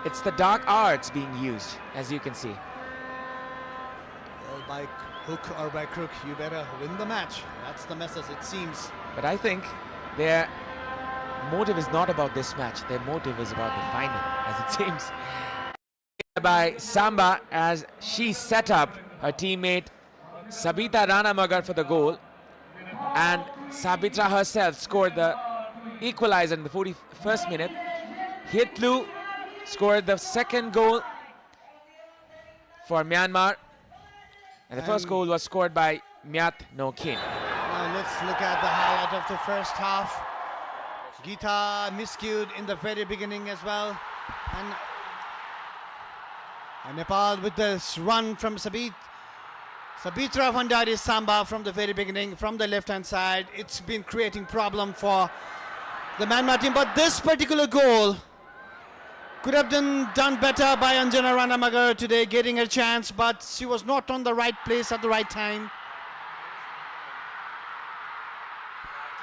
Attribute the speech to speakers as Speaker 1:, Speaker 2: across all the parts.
Speaker 1: It's the dark arts being used, as you can see.
Speaker 2: Well, by hook or by crook, you better win the match. That's the message, it seems.
Speaker 1: But I think their motive is not about this match. Their motive is about the final, as it seems. By Samba, as she set up her teammate Sabita Ranamagar for the goal, and Sabitra herself scored the equalizer in the 41st minute. Hitlu scored the second goal for Myanmar, and the first goal was scored by Myat No Kin.
Speaker 2: Now let's look at the highlight of the first half. Geeta miscued in the very beginning as well, and Nepal with this run from Sabitra Bhandari Samba from the very beginning, from the left-hand side. It's been creating problem for the Myanmar team, but this particular goal could have been done better by Anjana Ranamagar today, getting her chance, but she was not on the right place at the right time.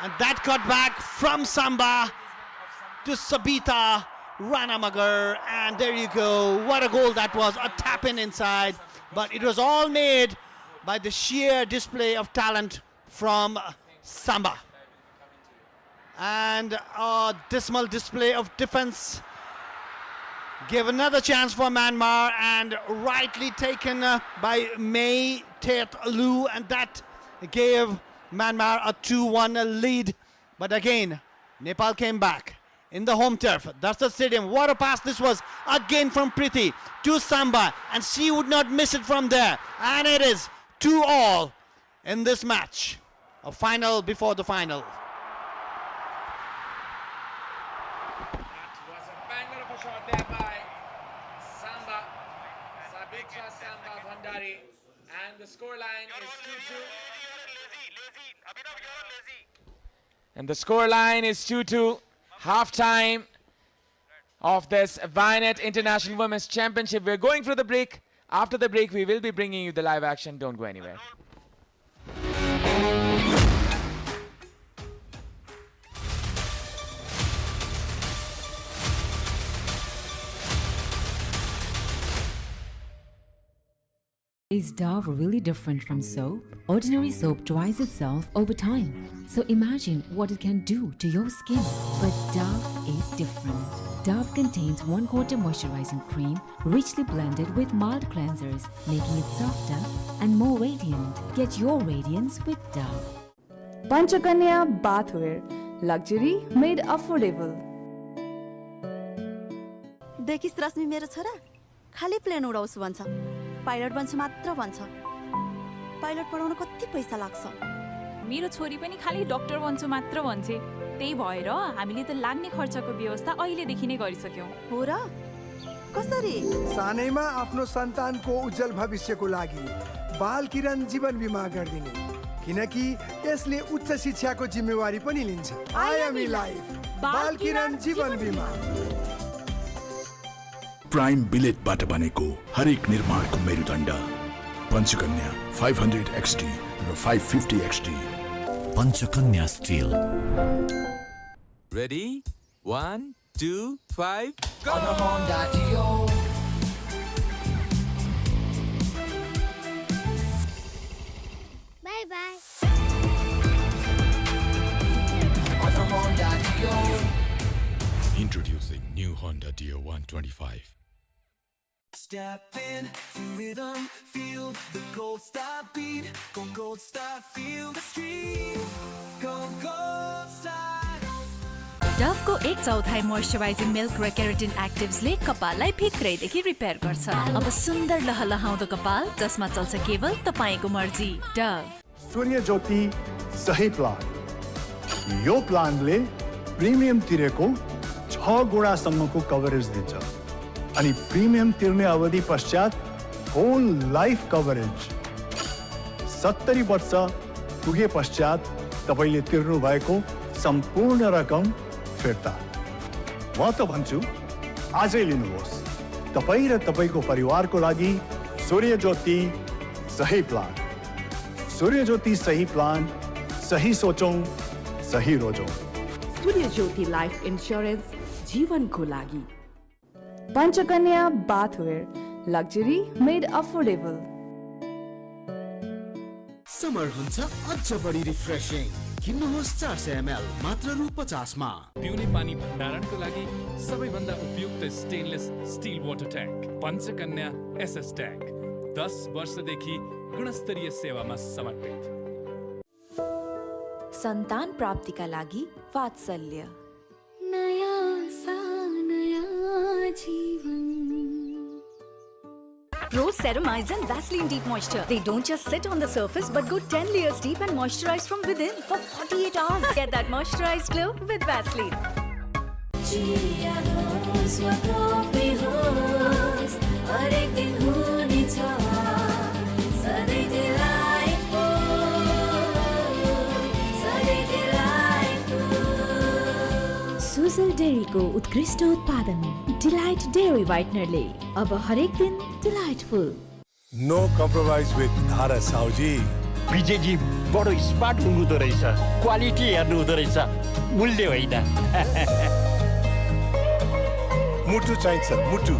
Speaker 2: And that cut back from Samba to Sabita Ranamagar, and there you go. What a goal that was, a tap-in inside, but it was all made by the sheer display of talent from Samba. And a dismal display of defense gave another chance for Myanmar, and rightly taken by Mei Tet Lu, and that gave Myanmar a 2-1 lead. But again, Nepal came back in the home turf. That's the stadium. What a pass this was again from Preeti to Samba, and she would not miss it from there. And it is 2-2 in this match, a final before the final.
Speaker 1: That was a banger of a shot there by Samba, Sabitra Samba Bhandari, and the scoreline is 2-2. And the scoreline is 2-2. Half-time of this Vianet International Women's Championship. We're going through the break. After the break, we will be bringing you the live action. Don't go anywhere.
Speaker 3: Is Dove really different from soap? Ordinary soap dries itself over time. So imagine what it can do to your skin. But Dove is different. Dove contains 1/4 moisturizing cream, richly blended with mild cleansers, making it softer and more radiant. Get your radiance with Dove.
Speaker 4: Panchakanya bathwear. Luxury made affordable.
Speaker 5: देखिस् रश्मि मेरो छोरा खाली plane उडाउँछु भन्छ, pilot बन्छु मात्र भन्छ। Pilot पढाउन कति पैसा लाग्छ?
Speaker 6: मेरो छोरी पनि खाली डाक्टर बन्छु मात्र भन्छे। त्यही भएर हामीले त लाग्ने खर्चको व्यवस्था अहिलेदेखि नै गरिसक्यौं।
Speaker 5: हो र? कसरी?
Speaker 7: सानैमा आफ्नो सन्तानको उज्जवल भविष्यको लागि बाल किरण जीवन बीमा गरिदिनु, किनकि यसले उच्च शिक्षाको जिम्मेवारी पनि लिन्छ। आयामी लाइफ बाल किरण जीवन बीमा।
Speaker 8: प्राइम बिलेटबाट बनेको हरेक निर्माणको मेरुदण्ड Panchakanya 500 XT raw 550 XT। Panchakanya still.
Speaker 9: Ready? 1, 2, 5, go!
Speaker 10: On a Honda Dio.
Speaker 11: Bye bye.
Speaker 10: On a Honda Dio.
Speaker 8: Introducing new Honda Dio 125.
Speaker 10: Step in to rhythm, feel the gold star beat. Go gold star, feel the stream. Go gold star.
Speaker 6: Dove को 1/4 moisturising milk र keratin एक्टिभ्सले कपाललाई भित्रैदेखि repair गर्छ। अब सुन्दर लहलहाउँदो कपाल जसमा चल्छ केवल तपाईको मर्जी। डभ
Speaker 12: सूर्य ज्योति सही प्लान। यो प्लानले प्रिमियम तिरेको 6 गुणासम्मको कभरेज दिन्छ अनि प्रिमियम तिर्ने अवधि पश्चात होल लाइफ कभरेज। 70 वर्ष पुगे पश्चात तपाईले तिर्नु भएको सम्पूर्ण रकम फिर्ता। म त भन्छु आजै लिनुहोस्। तपाई र तपाईको परिवारको लागि सूर्य ज्योति सही प्लान। सूर्य ज्योति सही प्लान, सही सोचौं, सही रोजौं।
Speaker 4: सूर्य ज्योति लाइफ इन्स्योरेन्स जीवनको लागि। Panchakanya bathware. Luxury made affordable.
Speaker 11: Summer हुन्छ अझ बढी रिफ्रेशिङ किन्नुहोस् 400 ml मात्र रु 50 मा
Speaker 13: पिउने पानी भण्डारणको लागि सबैभन्दा उपयुक्त stainless steel water tank Panchakanya SS tank 10 वर्षदेखि गुणस्तरीय सेवामा समर्पित
Speaker 6: सन्तान प्राप्तिका लागि वात्सल्य Pro Ceramides and Vaseline Deep Moisture. They don't just sit on the surface but go 10 layers deep and moisturize from within for 48 hours. Get that moisturized glow with Vaseline.
Speaker 3: Sujal डेयरीको उत्कृष्ट उत्पादन delight dairy व्हाइटनरले अब हरेक दिन delightful
Speaker 14: no compromise with धारा साउजी
Speaker 15: विजयजी बडो smart हुनुहुँदो रहेछ quality हेर्नु हुँदो रहेछ मूल्य होइन
Speaker 14: मुटु चाहिन्छ मुटु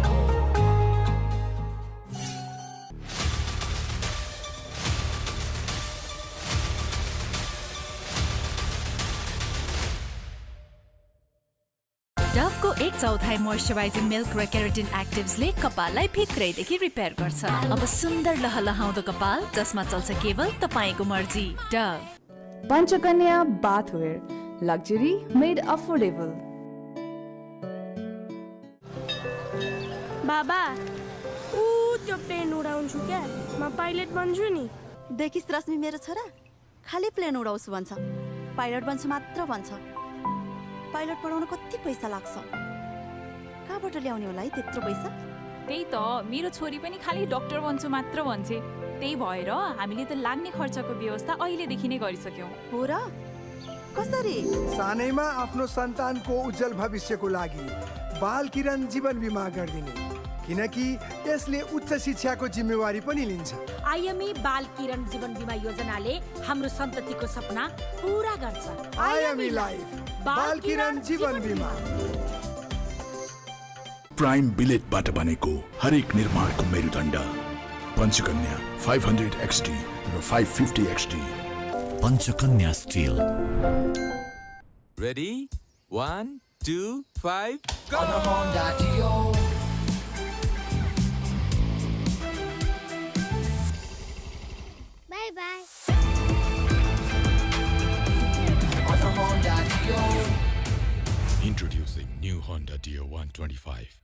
Speaker 6: डभको 1/4 मोइस्चराइजिङ मिल्क र केराटिन एक्टिभ्सले कपाललाई भित्रैदेखि रिपेयर गर्छ अब सुन्दर लहलहाउँदो कपाल जसमा चल्छ केवल तपाईको मर्जी dove
Speaker 4: Panchakanya bathware. Luxury made affordable.
Speaker 16: बाबा ऊ त्यो प्लेन उडाउँछु क्या म पाइलट बन्छु नि
Speaker 5: देखिस् रश्मि मेरो छोरा खाली प्लेन उडाउँछु भन्छ पाइलट बन्छु मात्र भन्छ पाइलट पढाउन कति पैसा लाग्छ कहाँबाट ल्याउने होला है त्यत्रो पैसा
Speaker 17: त्यही त मेरो छोरी पनि खाली डाक्टर बन्छु मात्र भन्छे त्यही भएर हामीले त लाग्ने खर्चको व्यवस्था अहिलेदेखि नै गरिसक्यौं
Speaker 5: हो र कसरी
Speaker 7: सानैमा आफ्नो सन्तानको उज्जवल भविष्यको लागि बाल किरण जीवन बिमा गरिदिने किनकि यसले उच्च शिक्षाको जिम्मेवारी पनि लिन्छ
Speaker 18: आइएमई बाल किरण जीवन बिमा योजनाले हाम्रो सन्ततिको सपना पूरा गर्छ
Speaker 7: आइएमई लाइफ बाल किरण जीवन बिमा
Speaker 8: प्राइम बिलेटबाट बनेको हरेक निर्माणको मेरुदण्ड Panchakanya 500 XT raw 550 XT
Speaker 19: Panchakanya still
Speaker 9: Ready? 1, 2, 5, go!
Speaker 10: On a Honda Dio.
Speaker 20: Bye bye.
Speaker 10: On a Honda Dio.
Speaker 8: Introducing new Honda Dio 125.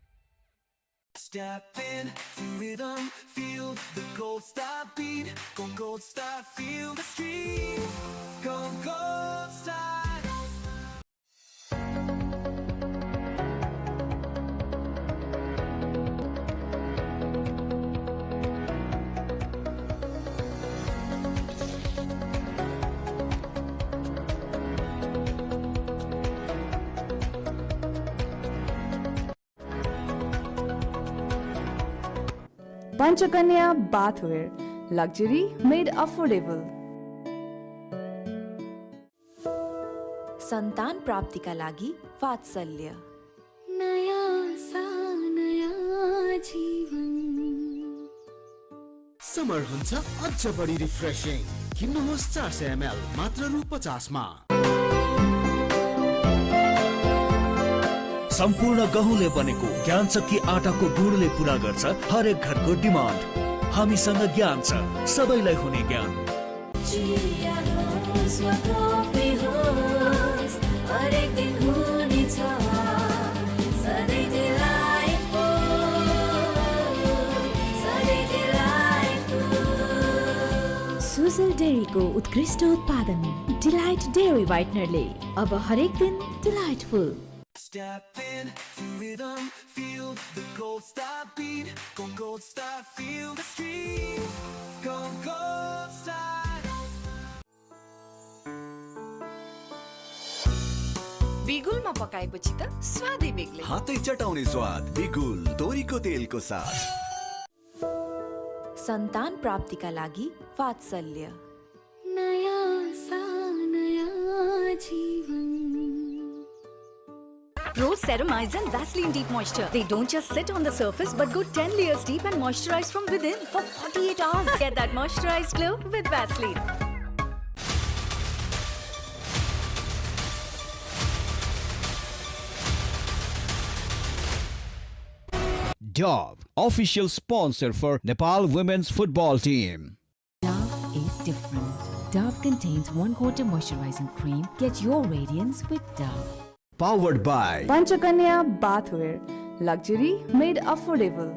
Speaker 10: Step in to rhythm, feel the gold star beat. Go gold star, feel the street. Go gold star.
Speaker 4: Panchakanya bathware. Luxury made affordable.
Speaker 6: सन्तान प्राप्तिका लागि वात्सल्य
Speaker 11: summer हुन्छ अझ बढी refreshing किन्नुहोस् 400 ml मात्र रु 50 मा
Speaker 21: सम्पूर्ण गहुँले बनेको ज्ञान चक्की आटाको गुणले पूरा गर्छ हरेक घरको डिमान्ड हामीसँग ज्ञान छ सबैलाई हुने ज्ञान
Speaker 3: सुजल डेयरीको उत्कृष्ट उत्पादन डिलाइट डेयरी व्हाइटनरले अब हरेक दिन delightful
Speaker 10: Step in to rhythm, feel the gold star beat. Go gold star, feel the street. Go gold star.
Speaker 6: बिगुलमा पकाएपछि त स्वादै बेग्लै
Speaker 22: हातै चटाउने स्वाद बिगुल तोरीको तेलको साथ
Speaker 6: सन्तान प्राप्तिका लागि वात्सल्य
Speaker 2: Pro Ceramides and Vaseline Deep Moisture. They don't just sit on the surface but go 10 layers deep and moisturize from within for 48 hours. Get that moisturized glow with Vaseline.
Speaker 20: Dove, official sponsor for Nepal women's football team.
Speaker 3: Dove is different. Dove contains 1/4 moisturizing cream. Get your radiance with Dove.
Speaker 20: Powered by
Speaker 4: Panchakanya Bathware. Luxury made affordable.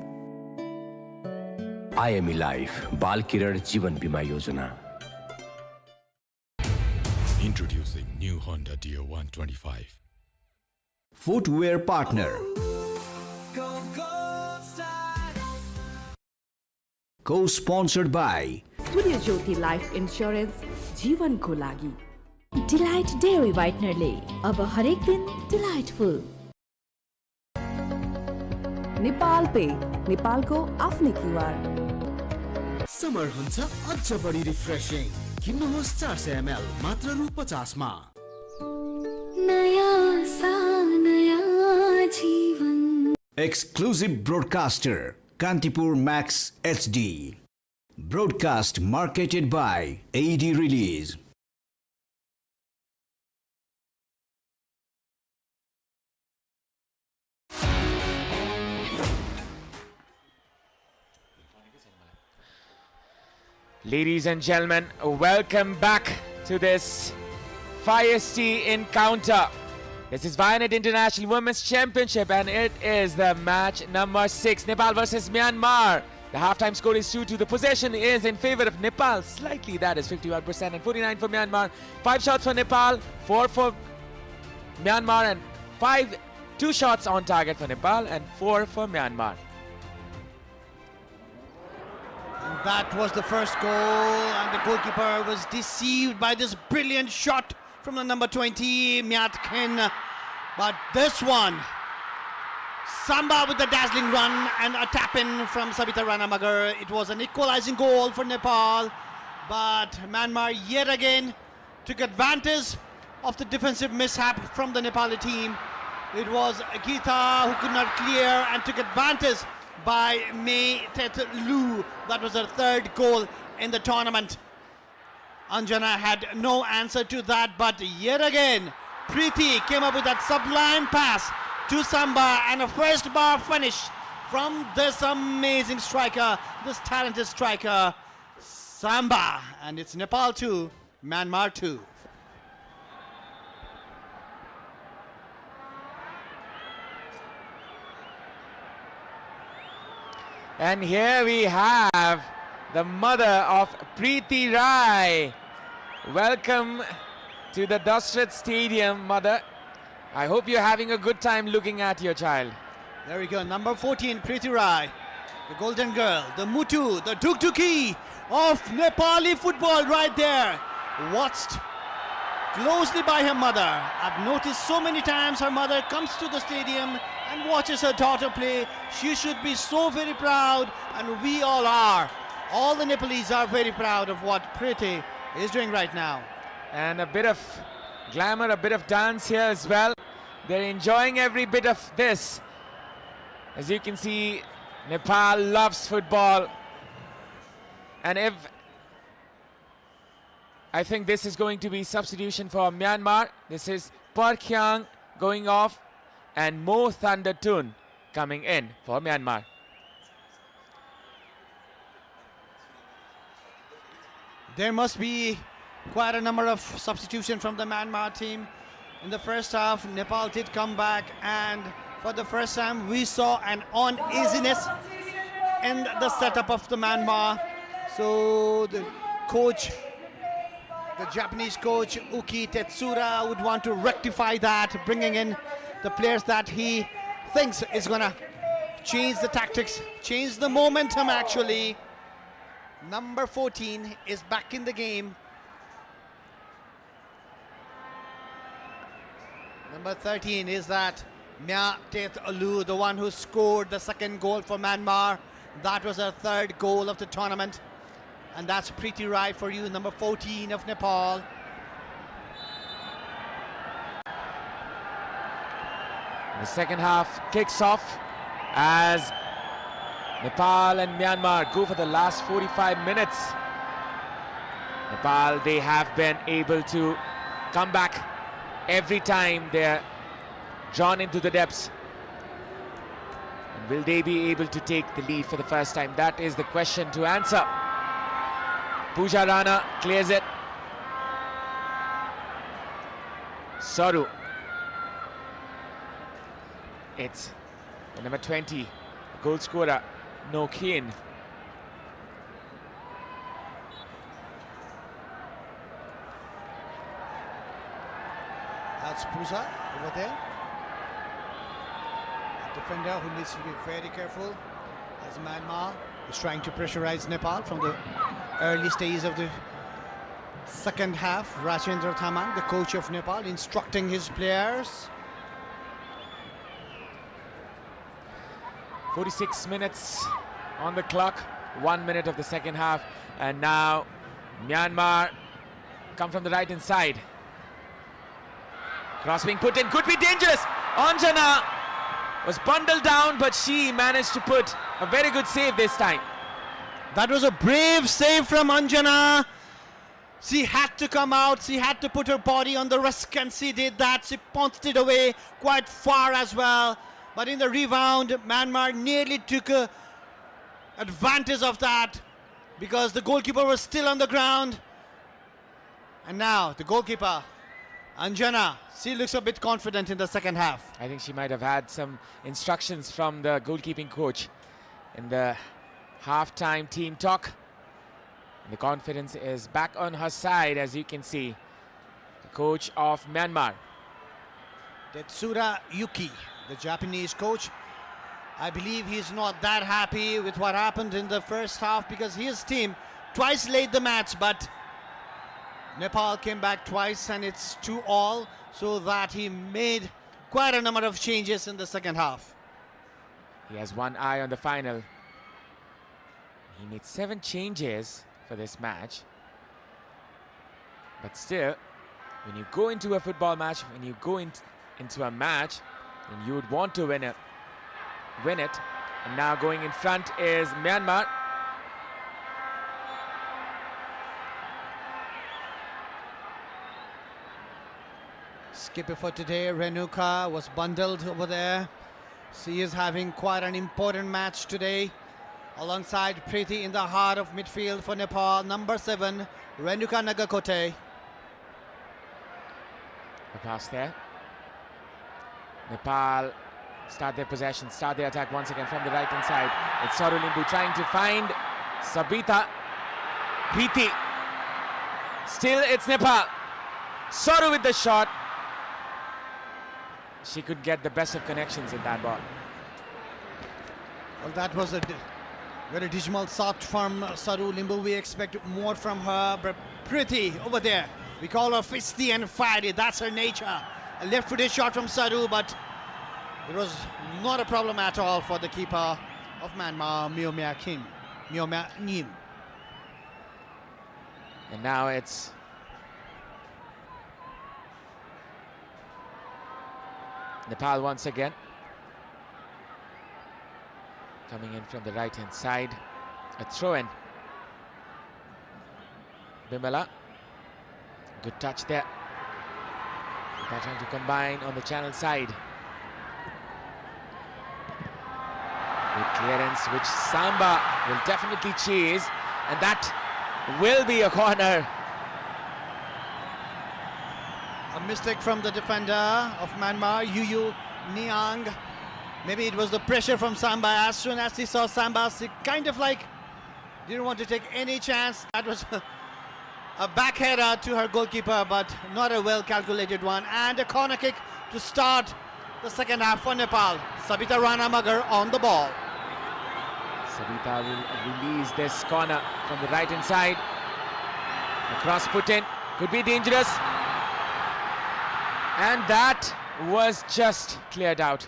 Speaker 23: IME Life बाल किरण जीवन बीमा योजना.
Speaker 8: Introducing new Honda Dio 125.
Speaker 20: Footwear partner. Co-sponsored by
Speaker 24: Surya Jyoti life insurance जीवनको लागि. Delight dairy व्हाइटनरले अब हरेक दिन delightful.
Speaker 4: Nepal पे नेपालको आफ्नै क्युआर.
Speaker 11: समर हुन्छ अझ बढी रिफ्रेशिङ. किन्नुहोस् 400 ml मात्र रु 50 मा.
Speaker 25: नयाँ सा नयाँ जीवन.
Speaker 20: Exclusive broadcaster Kantipur Max HD. Broadcast marketed by AD Release.
Speaker 1: Ladies and gentlemen, welcome back to this feisty encounter. This is Vianet International Women's Championship and it is the match number 6, Nepal versus Myanmar. The halftime score is 2-2. The possession is in favor of Nepal, slightly, that is 51% and 49% for Myanmar. 5 shots for Nepal, 4 for Myanmar and 2 shots on target for Nepal and 4 for Myanmar.
Speaker 26: That was the first goal and the goalkeeper was deceived by this brilliant shot from the number 20, Myat Khin. But this one, Samba with the dazzling run and a tap-in from Sabita Ranamagar. It was an equalizing goal for Nepal, but Myanmar yet again took advantage of the defensive mishap from the Nepali team. It was Geeta who could not clear and took advantage by Mei Tet Lu. That was her 3rd goal in the tournament. Anjana had no answer to that, but yet again Preeti came up with that sublime pass to Samba and a first bar finish from this amazing striker, this talented striker Samba. And it's Nepal 2, Myanmar 2.
Speaker 1: And here we have the mother of Preeti Rai. Welcome to the Dasrat Stadium, mother. I hope you're having a good time looking at your child.
Speaker 26: There we go, number 14, Preeti Rai, the golden girl, the Mutu, the Dukduki of Nepali football right there. Watched closely by her mother. I've noticed so many times her mother comes to the stadium and watches her daughter play. She should be so very proud, and we all are. All the Nepalese are very proud of what Preeti is doing right now.
Speaker 1: And a bit of glamour, a bit of dance here as well. They're enjoying every bit of this. As you can see, Nepal loves football. And I think this is going to be substitution for Myanmar. This is Parkhyang going off and Mo Thundertun coming in for Myanmar.
Speaker 26: There must be quite a number of substitutions from the Myanmar team. In the first half, Nepal did come back, and for the first time we saw an uneasiness in the setup of the Myanmar. So the coach, the Japanese coach Uki Tetsura, would want to rectify that, bringing in the players that he thinks is gonna change the tactics, change the momentum actually. Number 14 is back in the game. Number 13 is that Mya Tet Alu, the one who scored the 2nd goal for Myanmar. That was her 3rd goal of the tournament. And that's Preeti Rai for you, number 14 of Nepal.
Speaker 1: The second half kicks off as Nepal and Myanmar go for the last 45 minutes. Nepal, they have been able to come back every time they're drawn into the depths. And will they be able to take the lead for the first time? That is the question to answer. Pooja Rana clears it. Saru. It's the number 20, the goal scorer, No Kien.
Speaker 26: That's Pooja over there. A defender who needs to be very careful as Myanmar is trying to pressurize Nepal from the early stages of the second half. Rajendra Thamang, the coach of Nepal, instructing his players.
Speaker 1: 46 minutes on the clock, 1 minute of the second half, and now Myanmar come from the right hand side. Cross being put in, could be dangerous. Anjana was bundled down, but she managed to put a very good save this time.
Speaker 26: That was a brave save from Anjana. She had to come out, she had to put her body on the risk, and she did that. She pounced it away quite far as well. But in the rebound, Myanmar nearly took advantage of that because the goalkeeper was still on the ground. And now the goalkeeper, Anjana, she looks a bit confident in the second half.
Speaker 1: I think she might have had some instructions from the goalkeeping coach in the halftime team talk. And the confidence is back on her side, as you can see. The coach of Myanmar,
Speaker 26: Tetsura Yuki, the Japanese coach. I believe he's not that happy with what happened in the first half because his team twice led the match, but Nepal came back twice and it's 2-2, so that he made quite a number of changes in the second half.
Speaker 1: he has one eye on the final. He made 7 changes for this match. But still, when you go into a football match, when you go into a match, and you would want to win it. And now going in front is Myanmar.
Speaker 26: Skipper for today, Renuka, was bundled over there. She is having quite an important match today. Alongside Preeti in the heart of midfield for Nepal, number 7, Renuka Nagakote.
Speaker 1: The pass there. Nepal start their possession, start their attack once again from the right hand side. It's Saru Limbu trying to find Sabita. Preeti. Still it's Nepal. Saru with the shot. She could get the best of connections in that ball.
Speaker 26: Well, that was a very dismal shot from Saru Limbu. We expect more from her, but Preeti over there. We call her fisty and fiery. That's her nature. A left-footed shot from Saru, but it was not a problem at all for the keeper of Myanmar, Myomya Nim.
Speaker 1: And now it's Nepal once again. Coming in from the right-hand side. A throw-in. Bimala. Good touch there. They're trying to combine on the channel side. Good clearance, which Samba will definitely chase, and that will be a corner.
Speaker 26: A mistake from the defender of Myanmar, Yuyu Niang. Maybe it was the pressure from Samba. As soon as he saw Samba, he kind of like didn't want to take any chance. That was a backheader to her goalkeeper, but not a well-calculated one. And a corner kick to start the second half for Nepal. Sabita Rana Magar on the ball.
Speaker 1: Sabita will release this corner from the right-hand side. The cross put in, could be dangerous. And that was just cleared out.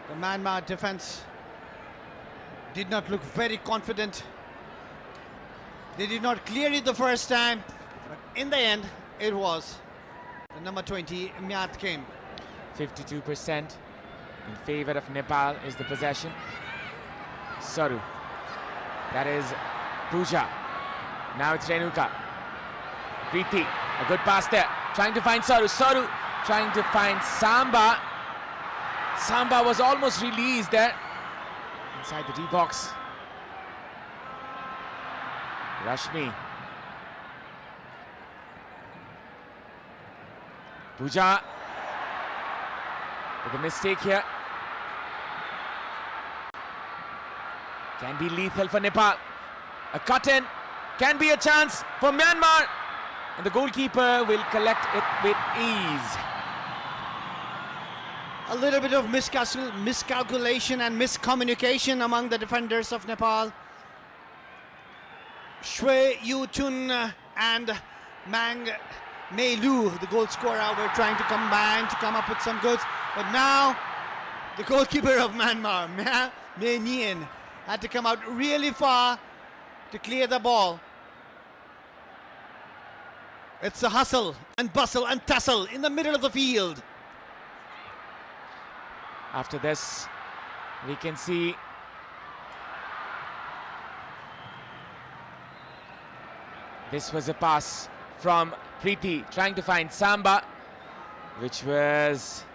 Speaker 26: The Myanmar defense did not look very confident. They did not clear it the first time, but in the end, it was the number 20, Myat Kim.
Speaker 1: 52% in favor of Nepal is the possession. Saru. That is Pooja. Now it's Renuka. Preeti. A good pass there. Trying to find Saru. Saru trying to find Samba. Samba was almost released there. Inside the D box. Rashmi. Pooja. With a mistake here. Can be lethal for Nepal. A cut in. Can be a chance for Myanmar. And the goalkeeper will collect it with ease.
Speaker 26: A little bit of miscalculation and miscommunication among the defenders of Nepal. Shwe Yu-chun and Mang Mei Lu, the goal scorer, were trying to combine to come up with some goods. But now, the goalkeeper of Myanmar, Mei Nien, had to come out really far to clear the ball. It's a hustle and bustle and tussle in the middle of the field.
Speaker 1: After this, we can see this was a pass from Preeti trying to find Samba, which was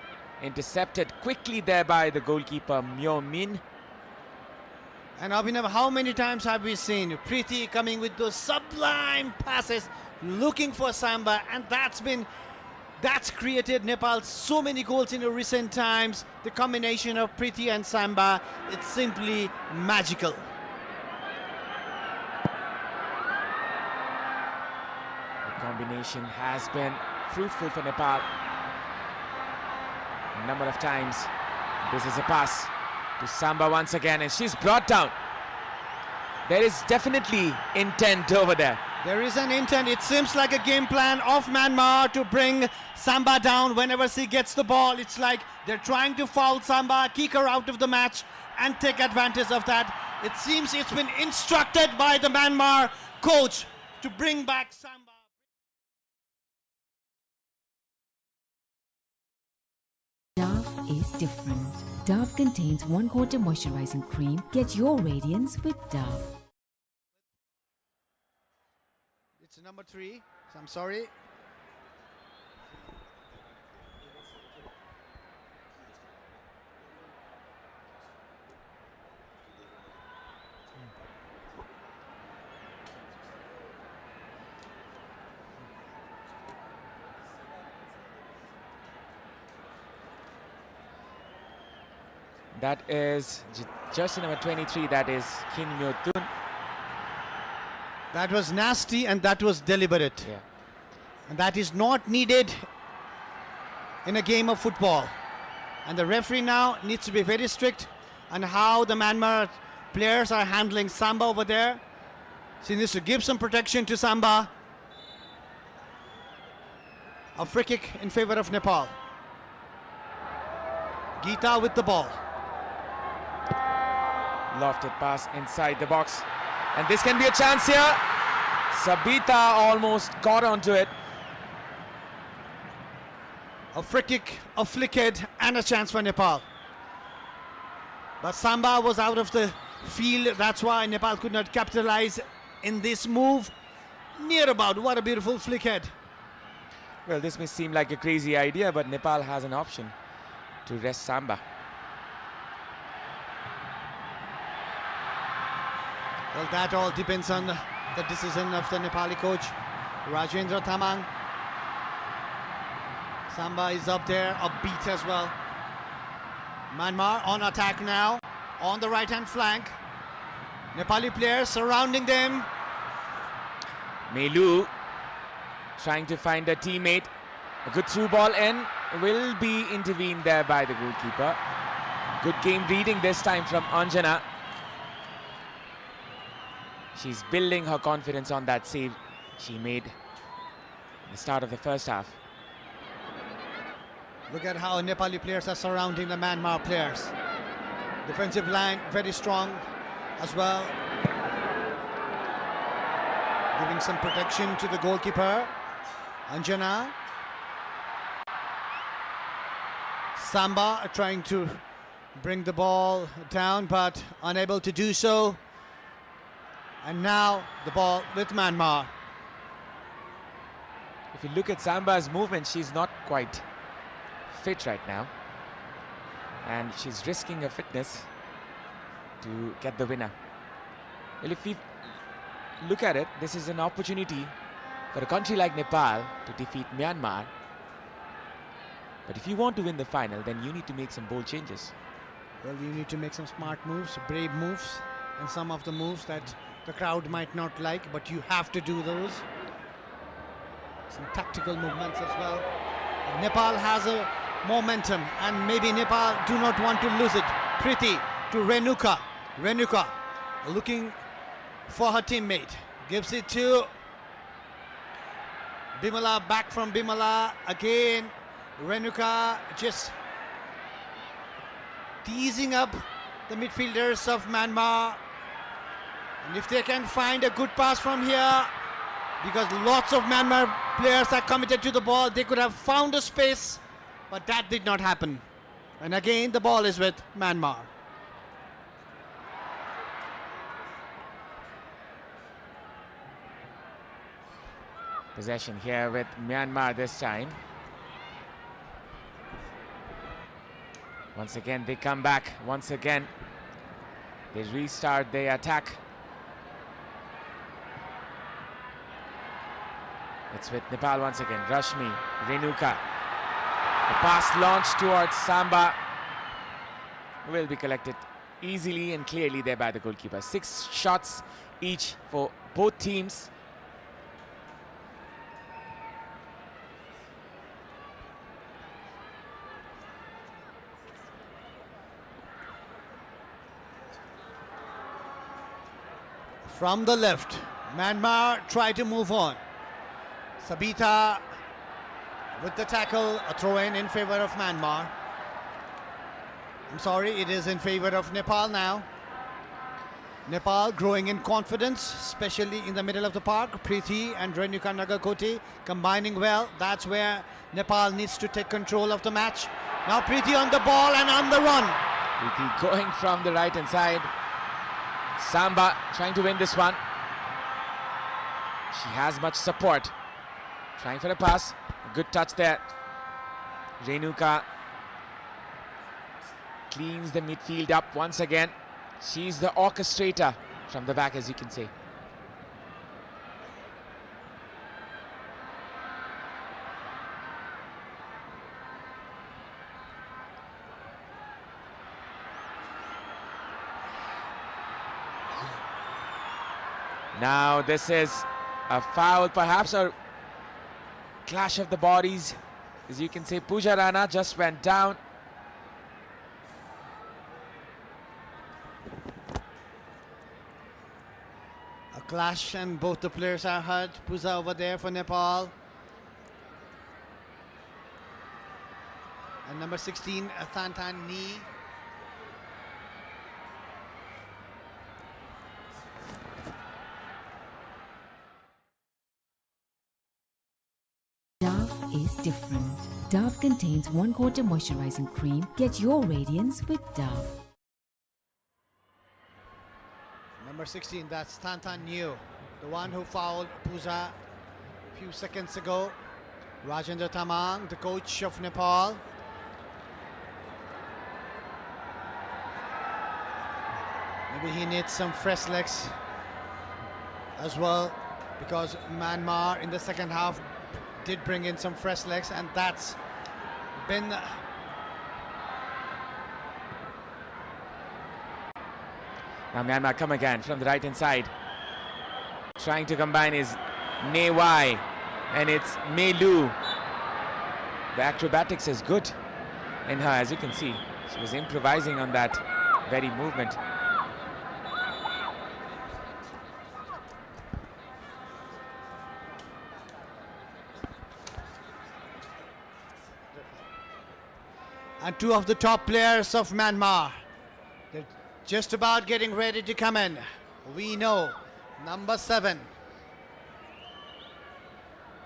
Speaker 1: intercepted quickly there by the goalkeeper Myo Min.
Speaker 26: And Abhinav, how many times have we seen Preeti coming with those sublime passes, looking for Samba, and that's created Nepal so many goals in the recent times. The combination of Preeti and Samba, it's simply magical.
Speaker 1: The combination has been fruitful for Nepal. A number of times. This is a pass to Samba once again, and she's brought down. There is definitely intent over there.
Speaker 26: There is an intent. It seems like a game plan of Myanmar to bring Samba down whenever she gets the ball. It's like they're trying to foul Samba, kick her out of the match, and take advantage of that. It seems it's been instructed by the Myanmar coach to bring back Samba.
Speaker 3: Dove is different. Dove contains 1/4 moisturizing cream. Get your radiance with Dove.
Speaker 26: It's number 3. So I'm sorry.
Speaker 1: That is jersey number 23, that is Kim Myo-tun.
Speaker 26: That was nasty and that was deliberate.
Speaker 1: Yeah.
Speaker 26: And that is not needed in a game of football. And the referee now needs to be very strict on how the Myanmar players are handling Samba over there. She needs to give some protection to Samba. A free kick in favor of Nepal. Geeta with the ball.
Speaker 1: Lofted pass inside the box. And this can be a chance here. Sabita almost got onto it.
Speaker 26: A free kick, a flickhead, and a chance for Nepal. But Samba was out of the field. That's why Nepal could not capitalize in this move. Near about. What a beautiful flickhead.
Speaker 1: Well, this may seem like a crazy idea, but Nepal has an option to rest Samba.
Speaker 26: Well, that all depends on the decision of the Nepali coach, Rajendra Tamang. Samba is up there, upbeat as well. Myanmar on attack now, on the right-hand flank. Nepali players surrounding them.
Speaker 1: Mei Lu trying to find a teammate. A good through ball in, will be intervened there by the goalkeeper. Good game reading this time from Anjana. She's building her confidence on that save she made at the start of the first half.
Speaker 26: Look at how Nepali players are surrounding the Myanmar players. Defensive line very strong as well. Giving some protection to the goalkeeper, Anjana. Samba trying to bring the ball down but unable to do so. And now the ball with Myanmar.
Speaker 1: If you look at Samba's movement, she's not quite fit right now. And she's risking her fitness to get the winner. Well, if we look at it, this is an opportunity for a country like Nepal to defeat Myanmar. But if you want to win the final, then you need to make some bold changes.
Speaker 26: Well, you need to make some smart moves, brave moves, and some of the moves that the crowd might not like, but you have to do those. Some tactical movements as well. Nepal has a momentum, and maybe Nepal do not want to lose it. Priti to Renuka. Renuka looking for her teammate. Gives it to Bimala, back from Bimala again. Renuka just teasing up the midfielders of Myanmar. And if they can find a good pass from here, because lots of Myanmar players are committed to the ball, they could have found a space, but that did not happen. And again, the ball is with Myanmar.
Speaker 1: Possession here with Myanmar this time. Once again, they come back. Once again, they restart their attack. It's with Nepal once again. Rashmi, Renuka. The pass launched towards Samba will be collected easily and clearly there by the goalkeeper. 6 shots each for both teams.
Speaker 26: From the left, Myanmar try to move on. Sabita with the tackle, a throw-in in favor of Myanmar. I'm sorry, it is in favor of Nepal now. Nepal growing in confidence, especially in the middle of the park. Priti and Renuka Nagakoti combining well. That's where Nepal needs to take control of the match. Now Priti on the ball and on the run.
Speaker 1: Priti going from the right hand side. Samba trying to win this one. She has much support. Trying for a pass. A good touch there. Renuka cleans the midfield up once again. She's the orchestrator from the back, as you can see. Now this is a foul perhaps, or clash of the bodies. As you can see, Pooja Rana just went down.
Speaker 26: A clash and both the players are hurt. Pooja over there for Nepal. And number 16, Thantan Ni.
Speaker 3: Dove is different. Dove contains 1/4 moisturizing cream. Get your radiance with Dove.
Speaker 26: Number 16, that's Thantan New, the one who fouled Pooja a few seconds ago. Rajendra Tamang, the coach of Nepal. Maybe he needs some fresh legs as well, because Myanmar in the second half did bring in some fresh legs, and that's been
Speaker 1: Now Myanmar come again from the right hand side. Trying to combine is Ne Wai, and it's Mei Lu. The acrobatics is good in her, as you can see. She was improvising on that very movement.
Speaker 26: and two of the top players of Myanmar. They're just about getting ready to come in. We know number 7,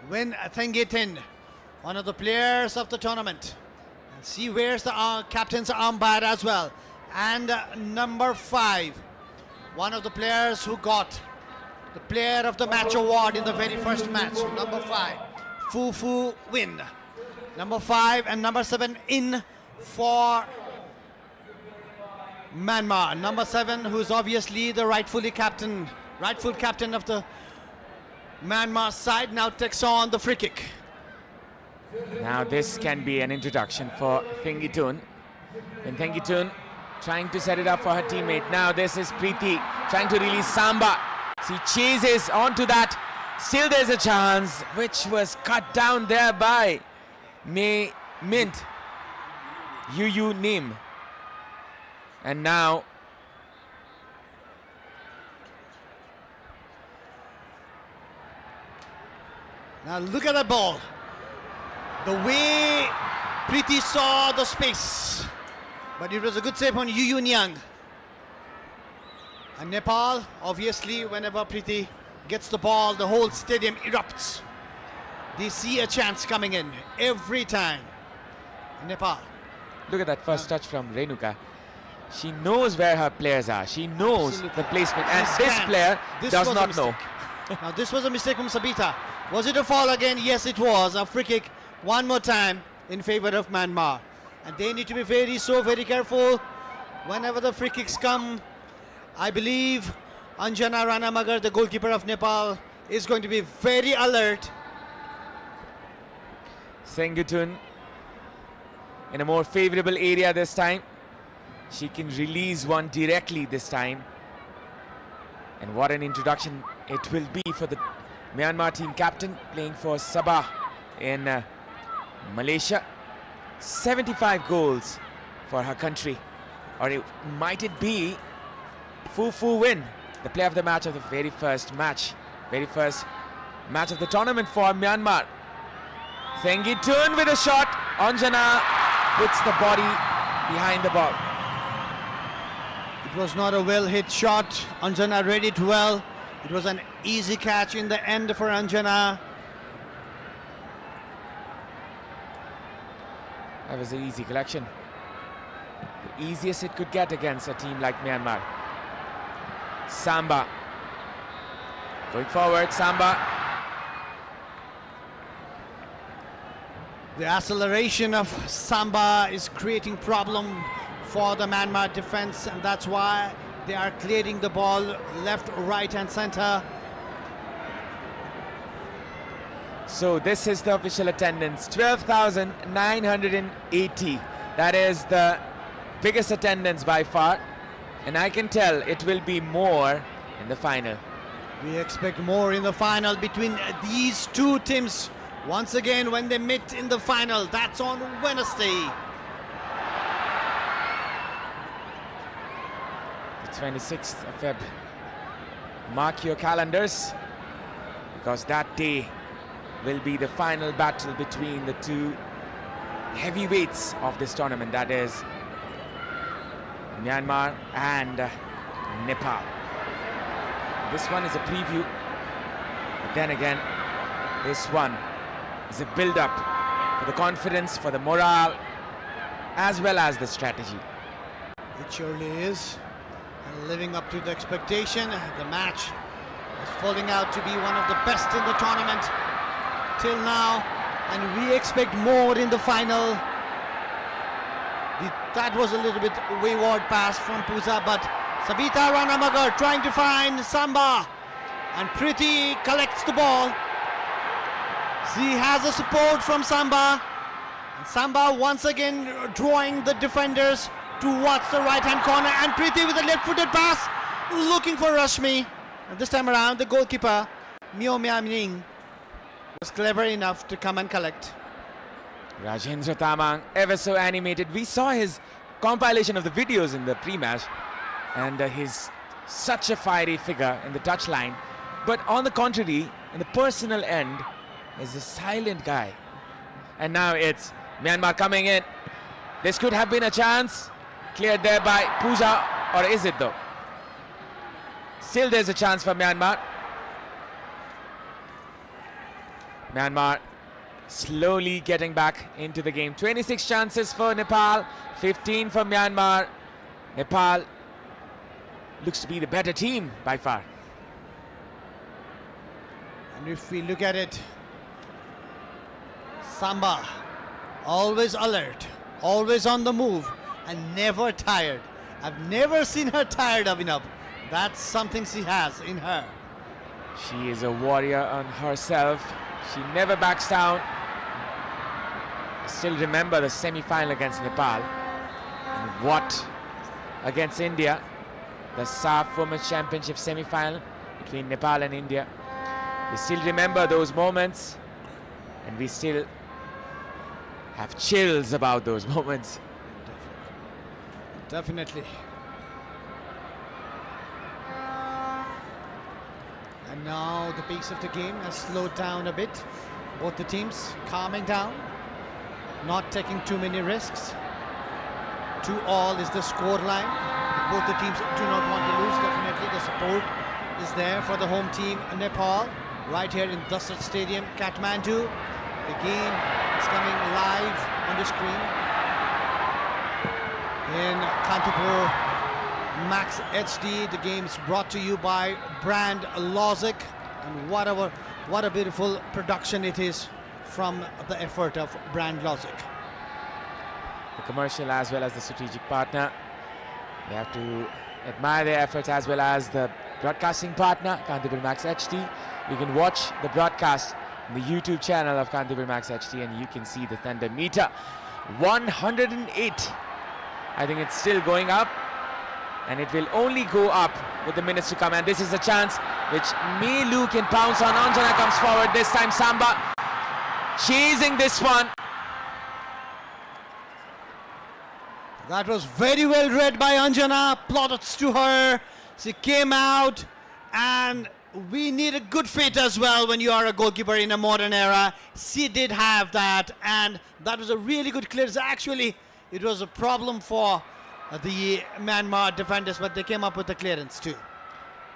Speaker 26: Win Thengitin, one of the players of the tournament. And see where's the captain's armband as well. And number 5, one of the players who got the player of the match award in the very first match. Number 5, Fu Win. Number 5 and number 7 in for Myanmar. Number 7, who's obviously the rightful captain of the Myanmar side, now takes on the free kick.
Speaker 1: Now this can be an introduction for Thengitun. And Thengitun trying to set it up for her teammate. Now this is Preeti trying to release Samba. She chases onto that. Still there's a chance, which was cut down there by Mint Yu Nim. And now
Speaker 26: look at that ball. The way Preeti saw the space, but it was a good save on Yu Nyang. And Nepal, obviously, whenever Preeti gets the ball, the whole stadium erupts. They see a chance coming in every time. Nepal.
Speaker 1: Look at that first touch from Renuka. She knows where her players are. She knows the placement, and this player does not know.
Speaker 26: Now this was a mistake from Sabita. Was it a foul again? Yes, it was. A free kick one more time in favor of Myanmar. And they need to be very careful whenever the free kicks come. I believe Anjana Ranamagar, the goalkeeper of Nepal, is going to be very alert.
Speaker 1: Thengitun in a more favorable area this time. She can release one directly this time. And what an introduction it will be for the Myanmar team captain playing for Samba in Malaysia. 75 goals for her country. Or might it be Fu Win, the player of the match of the very first match of the tournament for Myanmar. Thengitun with a shot. Anjana puts the body behind the ball.
Speaker 26: It was not a well-hit shot. Anjana read it well. It was an easy catch in the end for Anjana.
Speaker 1: That was an easy collection. The easiest it could get against a team like Myanmar. Samba. Going forward, Samba.
Speaker 26: The acceleration of Samba is creating problem for the Myanmar defense, and that's why they are clearing the ball left, right and center.
Speaker 1: So this is the official attendance, 12,980. That is the biggest attendance by far, and I can tell it will be more in the final.
Speaker 26: We expect more in the final between these two teams. Once again, when they meet in the final, that's on Wednesday.
Speaker 1: The 26th of Feb. Mark your calendars, because that day will be the final battle between the two heavyweights of this tournament, that is Myanmar and Nepal. This one is a preview, but then again, this one is a build-up for the confidence, for the morale, as well as the strategy.
Speaker 26: It surely is. And living up to the expectation, the match is falling out to be one of the best in the tournament till now, and we expect more in the final. That was a little bit wayward pass from Puza, but Sabita Ranamagar trying to find Samba, and Preeti collects the ball. She has a support from Samba, and Samba once again drawing the defenders towards the right-hand corner, and Preeti with a left-footed pass looking for Rashmi. And this time around, the goalkeeper Myo Myaning was clever enough to come and collect.
Speaker 1: Rajendra Tamang, ever so animated. We saw his compilation of the videos in the pre-match, and he's such a fiery figure in the touchline. But on the contrary, in the personal end, is a silent guy. And now it's Myanmar coming in. This could have been a chance. Cleared there by Pooja, or is it though? Still there's a chance for Myanmar. Myanmar slowly getting back into the game. 26 chances for Nepal, 15 for Myanmar. Nepal looks to be the better team by far.
Speaker 26: And if we look at it, Samba, always alert, always on the move, and never tired. I've never seen her tired, Abhinav. That's something she has in her.
Speaker 1: She is a warrior on herself. She never backs down. I still remember the semi-final against Nepal. And what against India, the SAF Women's Championship semi-final between Nepal and India. We still remember those moments, and we still have chills about those moments.
Speaker 26: Definitely. And now the pace of the game has slowed down a bit. Both the teams calming down, not taking too many risks. 2-all is the score line. Both the teams do not want to lose. Definitely the support is there for the home team, Nepal, right here in Dasrat Stadium, Kathmandu. The game is coming live on the screen in Kantipur Max HD. The game is brought to you by Brand Logic, and what a beautiful production it is from the effort of Brand Logic.
Speaker 1: The commercial as well as the strategic partner. We have to admire their efforts, as well as the broadcasting partner, Kantipur Max HD. You can watch the broadcast on the YouTube channel of Kantipur Max HD, and you can see the Thunder meter. 108. I think it's still going up, and it will only go up with the minutes to come. And this is a chance which Melu can pounce on. Anjana comes forward. This time Samba chasing this one.
Speaker 26: That was very well read by Anjana. Plaudits to her. She came out, and we need a good fit as well when you are a goalkeeper in a modern era. She did have that, and that was a really good clearance. Actually, it was a problem for the Myanmar defenders, but they came up with the clearance too.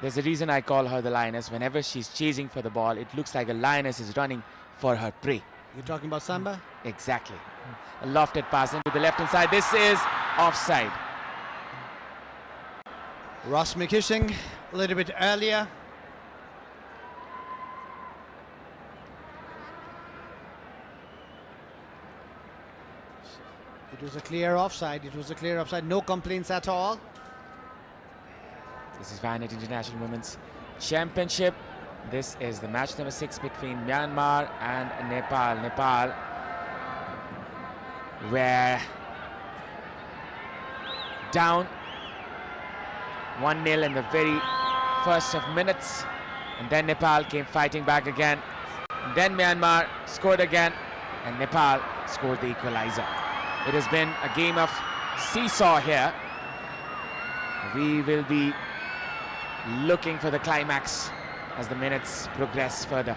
Speaker 1: There's a reason I call her the lioness. Whenever she's chasing for the ball, it looks like a lioness is running for her prey.
Speaker 26: You're talking about Samba?
Speaker 1: Exactly. A lofted pass into the left-hand side. This is offside.
Speaker 26: Rashmi kissing a little bit earlier. It was a clear offside. It was a clear offside. No complaints at all.
Speaker 1: This is Vianet International Women's Championship. This is the match number 6 between Myanmar and Nepal. Nepal were down 1-0 in the very first of minutes, and then Nepal came fighting back again. And then Myanmar scored again, and Nepal scored the equalizer. It has been a game of seesaw here. We will be looking for the climax as the minutes progress further.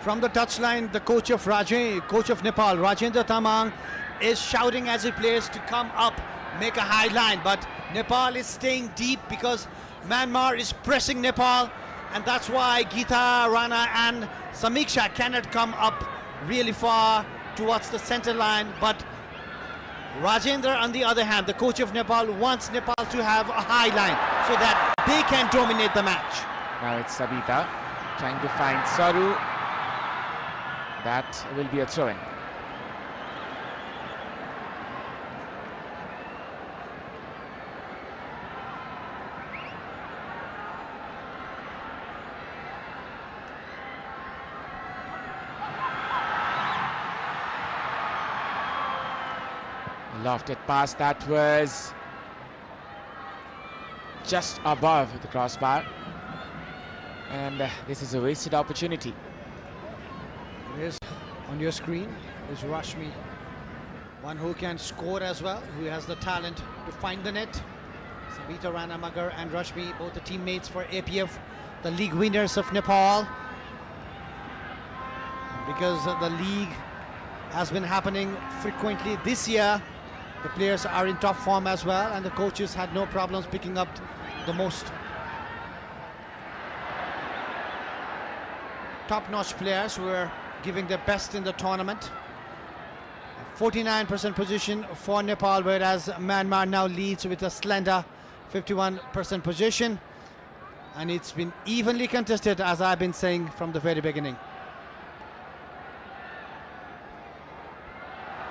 Speaker 26: From the touchline, the coach of Nepal, Rajendra Tamang, is shouting as he plays to come up, make a high line, but Nepal is staying deep because Myanmar is pressing Nepal, and that's why Geeta, Rana and Samiksha cannot come up really far towards the center line. But Rajendra, on the other hand, the coach of Nepal, wants Nepal to have a high line so that they can dominate the match.
Speaker 1: Now it's Sabita trying to find Saru. That will be a throw-in. Lofted pass that was just above the crossbar, and this is a wasted opportunity.
Speaker 26: It is on your screen is Rashmi, one who can score as well, who has the talent to find the net. Sabita Rana Magar and Rashmi, both the teammates for APF, the league winners of Nepal. Because the league has been happening frequently this year, the players are in top form as well, and the coaches had no problems picking up the most top-notch players who were giving their best in the tournament. 49% position for Nepal, whereas Myanmar now leads with a slender 51% position. And it's been evenly contested, as I've been saying from the very beginning.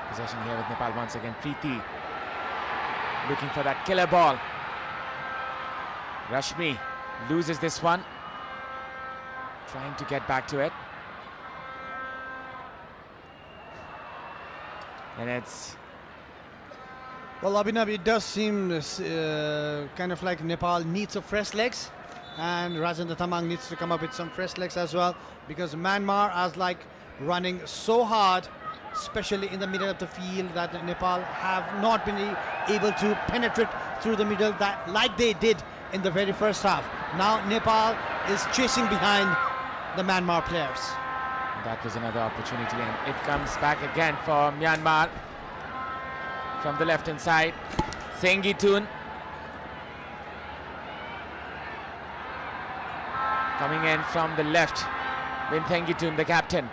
Speaker 1: Possession here with Nepal once again. Preeti looking for that killer ball. Rashmi loses this one. Trying to get back to it. And it's...
Speaker 26: Well, Abhinav, it does seem kind of like Nepal needs some fresh legs. And Rajendra Tamang needs to come up with some fresh legs as well. Because Myanmar is like running so hard, especially in the middle of the field, that Nepal have not been able to penetrate through the middle like they did in the very first half. Now Nepal is chasing behind the Myanmar players.
Speaker 1: That was another opportunity, and it comes back again for Myanmar from the left hand side. Sengitun coming in from the left. Win Sengitun, the captain.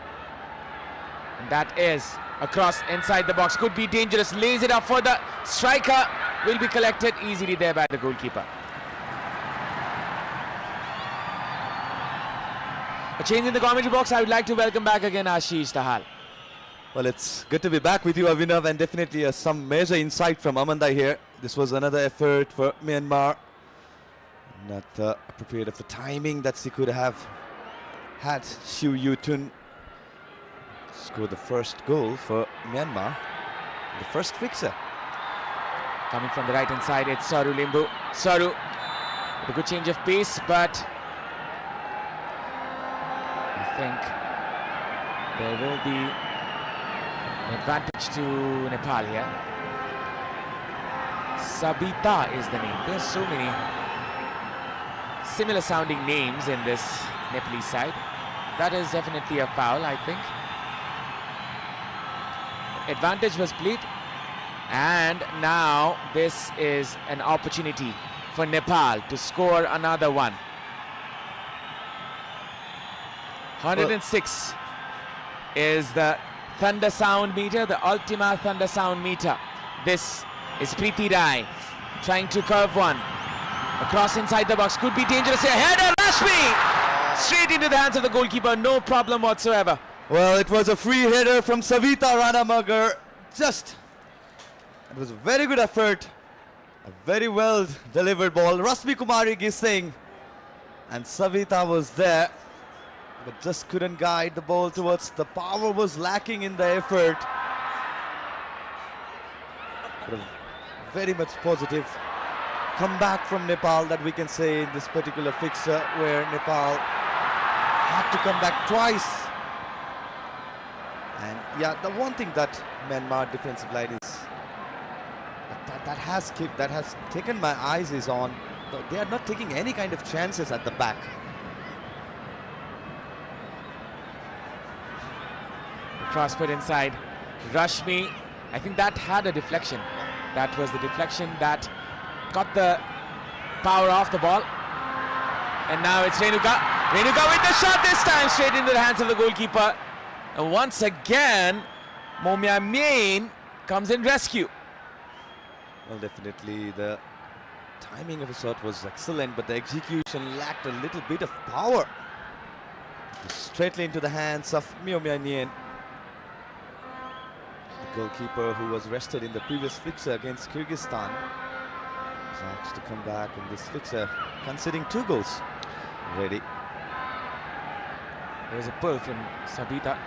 Speaker 1: And that is across inside the box. Could be dangerous. Lays it up for the striker. Will be collected easily there by the goalkeeper. A change in the commentary box. I would like to welcome back again Ashish Tahal.
Speaker 12: Well, it's good to be back with you, Avinav, and definitely some major insight from Amanda here. This was another effort for Myanmar. Not appropriate of the timing that she could have had. Siu Yutun scored the first goal for Myanmar. The first fixer.
Speaker 1: Coming from the right hand side, it's Saru Limbu. Saru with a good change of pace, but I think there will be an advantage to Nepal here. Sabita is the name. There's so many similar sounding names in this Nepalese side. That is definitely a foul, I think. Advantage was played, and now this is an opportunity for Nepal to score another one. 106 is the thunder sound meter, the Ultima thunder sound meter. This is Preeti Rai trying to curve one across inside the box. Could be dangerous here. Header, Rashmi straight into the hands of the goalkeeper. No problem whatsoever.
Speaker 12: Well, it was a free header from Savita Ranamagar. It was a very good effort. A very well delivered ball. Rasmi Kumari Gising and Savita was there, but just couldn't guide the ball towards. The power was lacking in the effort. But a very much positive comeback from Nepal that we can say in this particular fixture, where Nepal had to come back twice. And yeah, the one thing that Myanmar defensive line is that has taken my eyes is on. They are not taking any kind of chances at the back.
Speaker 1: Cross put inside. Rashmi, I think that had a deflection. That was the deflection that got the power off the ball. And now it's Renuka. Renuka with the shot this time, straight into the hands of the goalkeeper. And once again, Momia Main comes in rescue.
Speaker 12: Well, definitely the timing of the shot was excellent, but the execution lacked a little bit of power. Straightly into the hands of Momia Nien, the goalkeeper who was rested in the previous fixture against Kyrgyzstan. Was asked to come back in this fixture, conceding 2 goals. Ready.
Speaker 1: There was a pull from Sabita.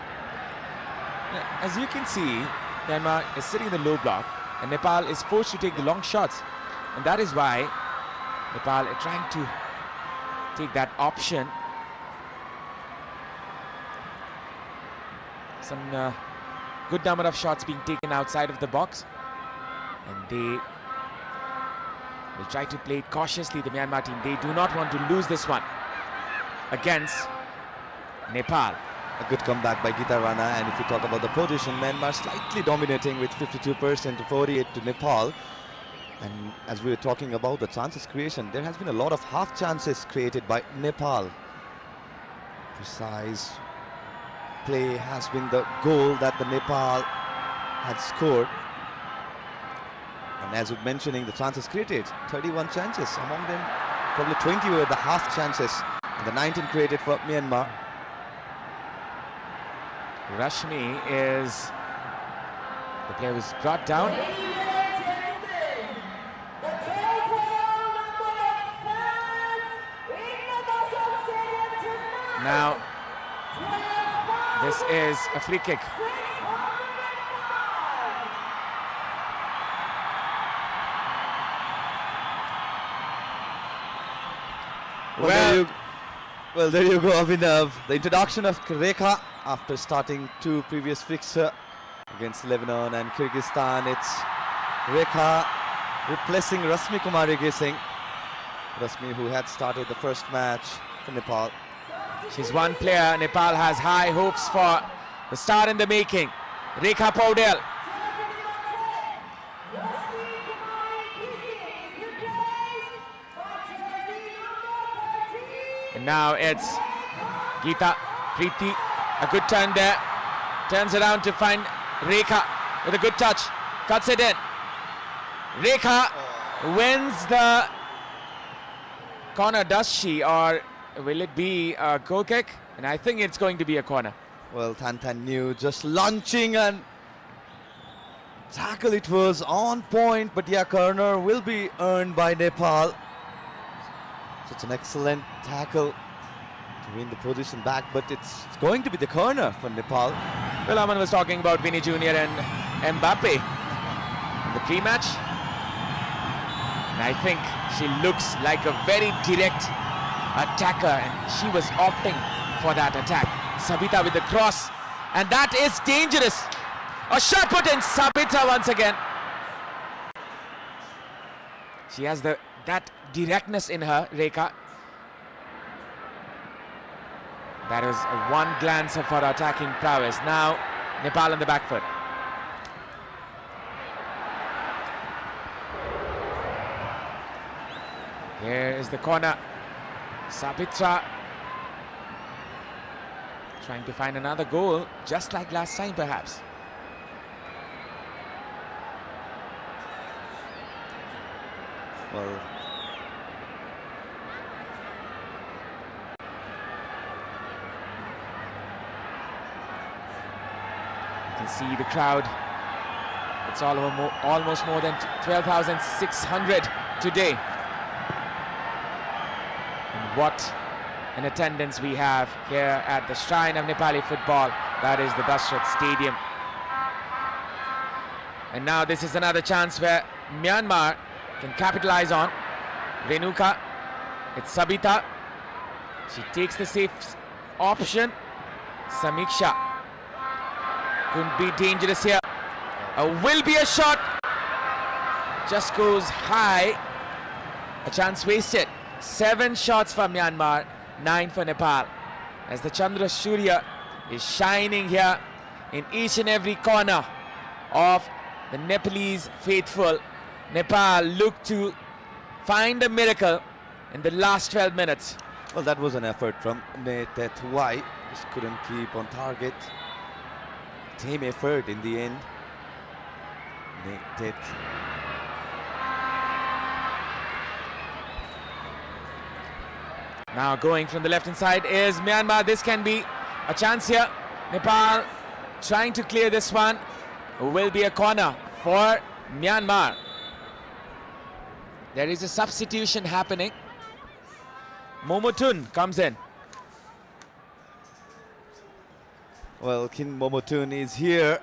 Speaker 1: As you can see, Myanmar is sitting in the low block and Nepal is forced to take the long shots. And that is why Nepal are trying to take that option. Some good number of shots being taken outside of the box. And they will try to play it cautiously, the Myanmar team. They do not want to lose this one against Nepal.
Speaker 12: A good comeback by Gita Rana, and if you talk about the position, Myanmar slightly dominating with 52% to 48 to Nepal. And as we were talking about the chances creation, there has been a lot of half chances created by Nepal. Precise play has been the goal that the Nepal had scored. And as we're mentioning, the chances created, 31 chances. Among them, probably 20 were the half chances. And the 19 created for Myanmar.
Speaker 1: Rashmi is the player was brought down. Now, this is a free kick.
Speaker 12: Well, there you go, Abhinav. The introduction of Rekha after starting two previous fixtures against Lebanon and Kyrgyzstan. It's Rekha replacing Rasmi Kumari Gesing. Rasmi, who had started the first match for Nepal.
Speaker 1: She's one player Nepal has high hopes for. The star in the making, Rekha Paudel. And now it's Geeta Preeti, a good turn there. Turns around to find Rekha with a good touch. Cuts it in. Rekha wins the corner, does she? Or will it be a goal kick? And I think it's going to be a corner.
Speaker 12: Well, Tan Tan knew, just launching and tackle. It was on point, but yeah, corner will be earned by Nepal. Such an excellent tackle to win the position back, but it's going to be the corner for Nepal.
Speaker 1: Well, Aman was talking about Vinny Jr. and Mbappe in the pre-match. And I think she looks like a very direct attacker, and she was opting for that attack. Sabita with the cross, and that is dangerous. A shot put in, Sabita once again. She has that directness in her, Rekha. That is one glance of her attacking prowess. Now, Nepal on the back foot. Here is the corner. Sabitra trying to find another goal, just like last time perhaps.
Speaker 12: Well,
Speaker 1: you can see the crowd. It's almost more than 12,600 today. And what an attendance we have here at the shrine of Nepali football. That is the Dashrath Stadium. And now this is another chance where Myanmar can capitalize on. Renuka, it's Sabita. She takes the safe option. Samiksha could be dangerous here. Will be a shot. Just goes high. A chance wasted. 7 shots for Myanmar, 9 for Nepal. As the Chandra Surya is shining here in each and every corner of the Nepalese faithful. Nepal look to find a miracle in the last 12 minutes.
Speaker 12: Well, that was an effort from Netet Wai. Just couldn't keep on target. Team effort in the end. Netet.
Speaker 1: Now going from the left-hand side is Myanmar. This can be a chance here. Nepal trying to clear this one. Will be a corner for Myanmar. There is a substitution happening. Momotun comes in.
Speaker 12: Well, Kin Momotun is here,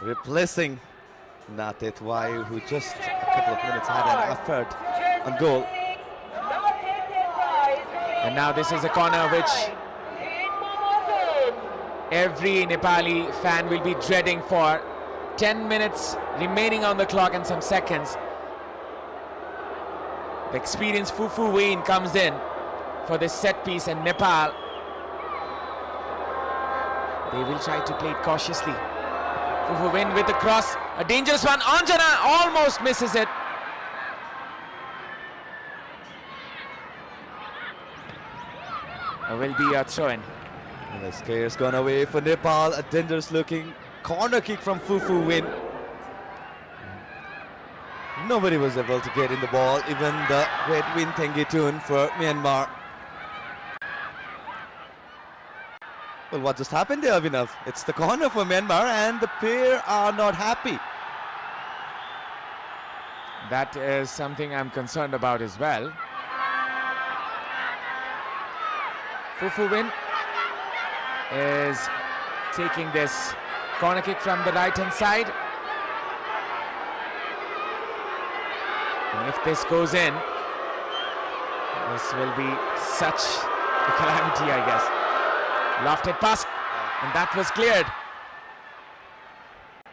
Speaker 12: replacing Natet Wai, who just a couple of minutes had an effort on goal.
Speaker 1: And now this is a corner which every Nepali fan will be dreading for. 10 minutes remaining on the clock and some seconds. The experienced Fufu Wayne comes in for this set piece, and Nepal, they will try to play it cautiously. Fufu Wayne with the cross, a dangerous one. Anjana almost misses it. Will be a throw-in.
Speaker 12: And the scare's gone away for Nepal. A dangerous looking corner kick from Fufu Win. Nobody was able to get in the ball, even the great Win Tengitun for Myanmar. Well, what just happened there, Abhinav? It's the corner for Myanmar and the pair are not happy.
Speaker 1: That is something I'm concerned about as well. Fufu Win is taking this corner kick from the right hand side. And if this goes in, this will be such a calamity, I guess. Lofted pass, and that was cleared.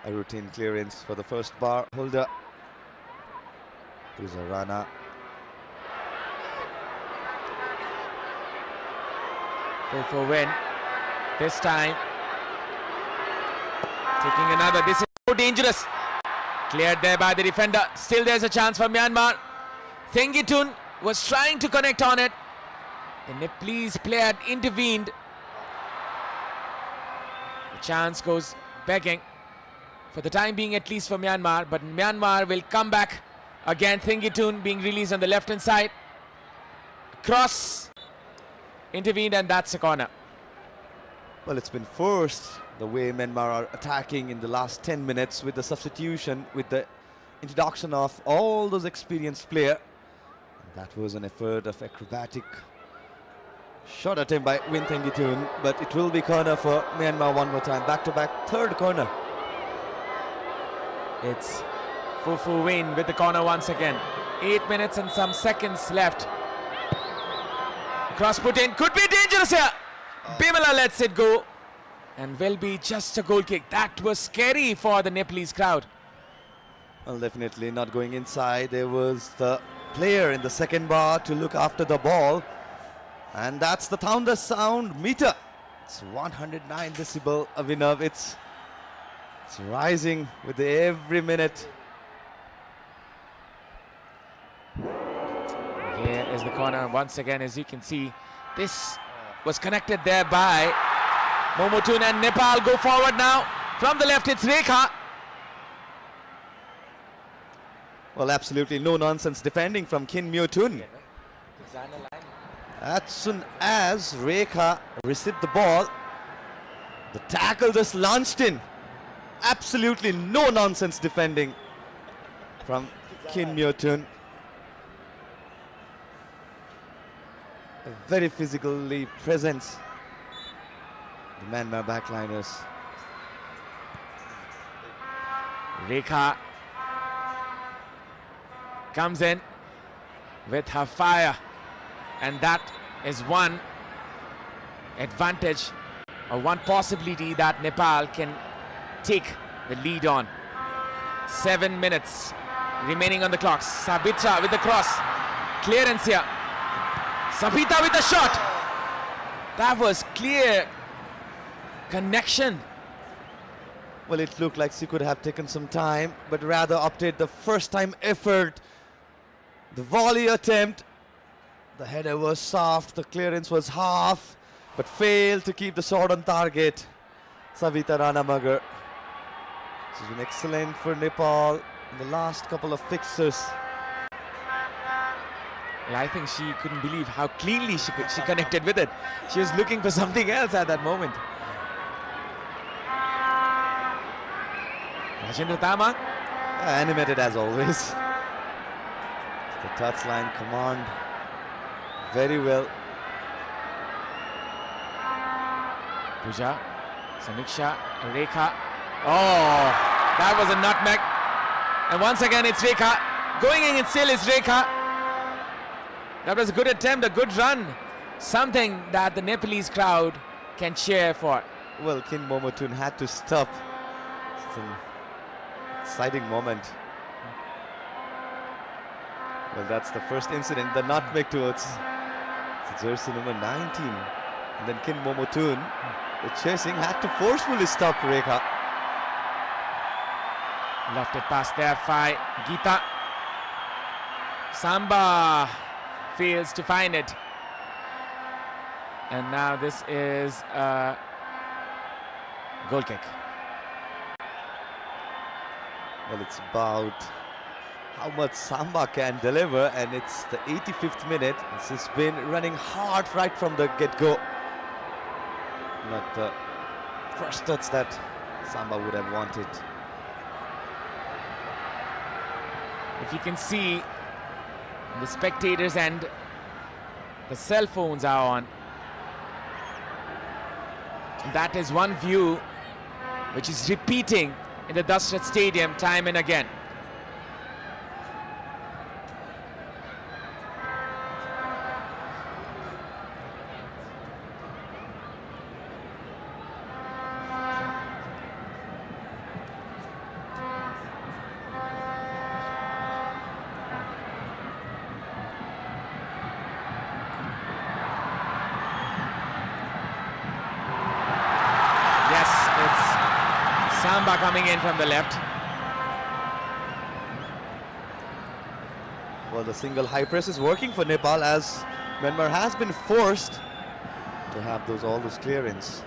Speaker 12: A routine clearance for the first bar holder. Rana.
Speaker 1: For Win. This time, taking another. This is so dangerous. Cleared there by the defender. Still there's a chance for Myanmar. Tengitun was trying to connect on it. The Nepalese player had intervened. The chance goes begging for the time being, at least for Myanmar, but Myanmar will come back again. Tengitun being released on the left hand side. Cross intervened, and that's a corner.
Speaker 12: Well, it's been forced the way Myanmar are attacking in the last 10 minutes with the substitution, with the introduction of all those experienced players. That was an effort of acrobatic shot attempt by Win Tengitun, but it will be corner for Myanmar one more time. Back-to-back third corner.
Speaker 1: It's Fufu Win with the corner once again. 8 minutes and some seconds left. Cross put in, could be dangerous here. Bimala lets it go and will be just a goal kick. That was scary for the Nepalese crowd.
Speaker 12: Well, definitely not going inside. There was the player in the second bar to look after the ball. And that's the thunder sound meter. It's 109 decibel, Abhinav. It's rising with every minute.
Speaker 1: Here is the corner once again. As you can see, this was connected there by Momotun, and Nepal go forward now. From the left, it's Rekha.
Speaker 12: Well, absolutely no nonsense defending from Kin Myotun. As soon as Rekha received the ball, the tackle just launched in. Absolutely no nonsense defending from Kin Myotun. Very physically present, the Myanmar backliners.
Speaker 1: Rekha comes in with her fire, and that is one advantage or one possibility that Nepal can take the lead on. 7 minutes remaining on the clock. Sabitra with the cross. Clearance here. Sabita with the shot. That was clear connection.
Speaker 12: Well, it looked like she could have taken some time, but rather opted the first time effort. The volley attempt, the header was soft, the clearance was half, but failed to keep the shot on target. Savita Ranamagar. She's been excellent for Nepal in the last couple of fixtures.
Speaker 1: Well, I think she couldn't believe how cleanly she connected with it. She was looking for something else at that moment. Rajendra Tama.
Speaker 12: Animated as always. The touchline command very well.
Speaker 1: Pooja, Samiksha, Rekha. Oh, that was a nutmeg. And once again it's Rekha. Going in, it still is Rekha. That was a good attempt, a good run. Something that the Nepalese crowd can cheer for.
Speaker 12: Well, Kin Momotun had to stop. It's an exciting moment. Well, that's the first incident, the nutmeg towards the jersey number 19. And then Kin Momotun, the chasing, had to forcefully stop Rekha.
Speaker 1: Lofted pass there by Geeta. Samba fails to find it. And now this is a goal kick.
Speaker 12: Well, it's about how much Samba can deliver, and it's the 85th minute. It's been running hard right from the get-go. Not the first touch that Samba would have wanted.
Speaker 1: If you can see, the spectators and the cell phones are on. That is one view which is repeating in the Dasrat Stadium time and again. Samba coming in from the left.
Speaker 12: Well, the single high press is working for Nepal, as Myanmar has been forced to have all those clearance.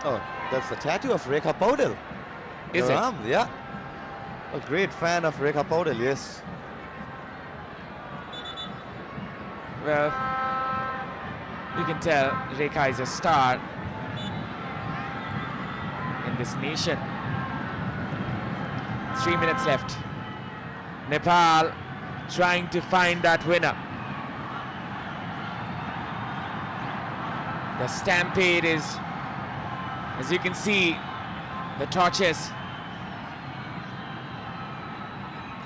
Speaker 12: Oh, that's the tattoo of Rekha Paudel.
Speaker 1: Is
Speaker 12: Your
Speaker 1: it?
Speaker 12: arm, yeah. A great fan of Rekha Paudel, yes.
Speaker 1: Well, you can tell Rekha is a star in this nation. 3 minutes left. Nepal trying to find that winner. The stampede is, as you can see, the torches.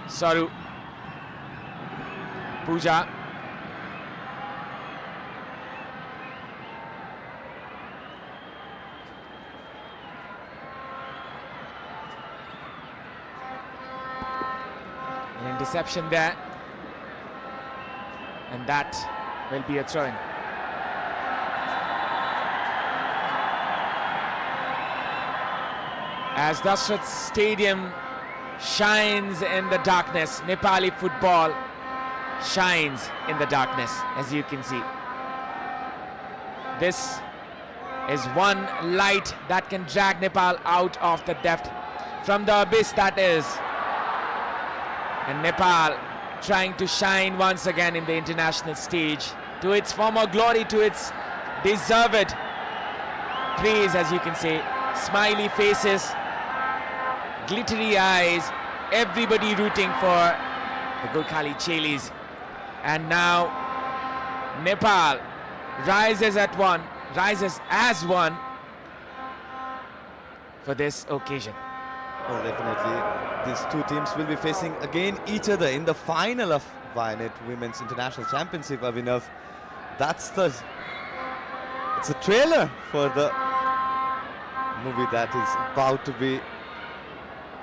Speaker 1: Saru, Pooja, an interception there, and that will be a throw-in. As Dasrat Stadium shines in the darkness, Nepali football shines in the darkness, as you can see. This is one light that can drag Nepal out of the depth, from the abyss that is. And Nepal trying to shine once again in the international stage, to its former glory, to its deserved praise, as you can say. Smiley faces, glittery eyes, everybody rooting for the Gorkhali Chelis. And now Nepal rises as one for this occasion.
Speaker 12: Well, definitely these two teams will be facing again each other in the final of Vianet Women's International Championship, Abhinav. It's a trailer for the movie that is about to be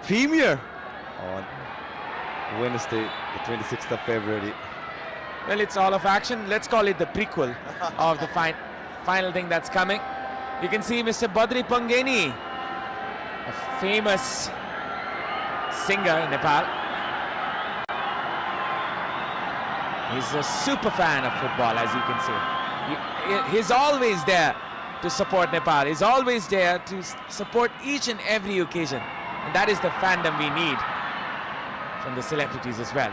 Speaker 12: premiere on Wednesday, the 26th of February.
Speaker 1: Well, it's all of action. Let's call it the prequel of the final thing that's coming. You can see Mr. Badri Pangeni, a famous singer in Nepal. He's a super fan of football, as you can see. He's always there to support Nepal. He's always there to support each and every occasion. And that is the fandom we need from the celebrities as well.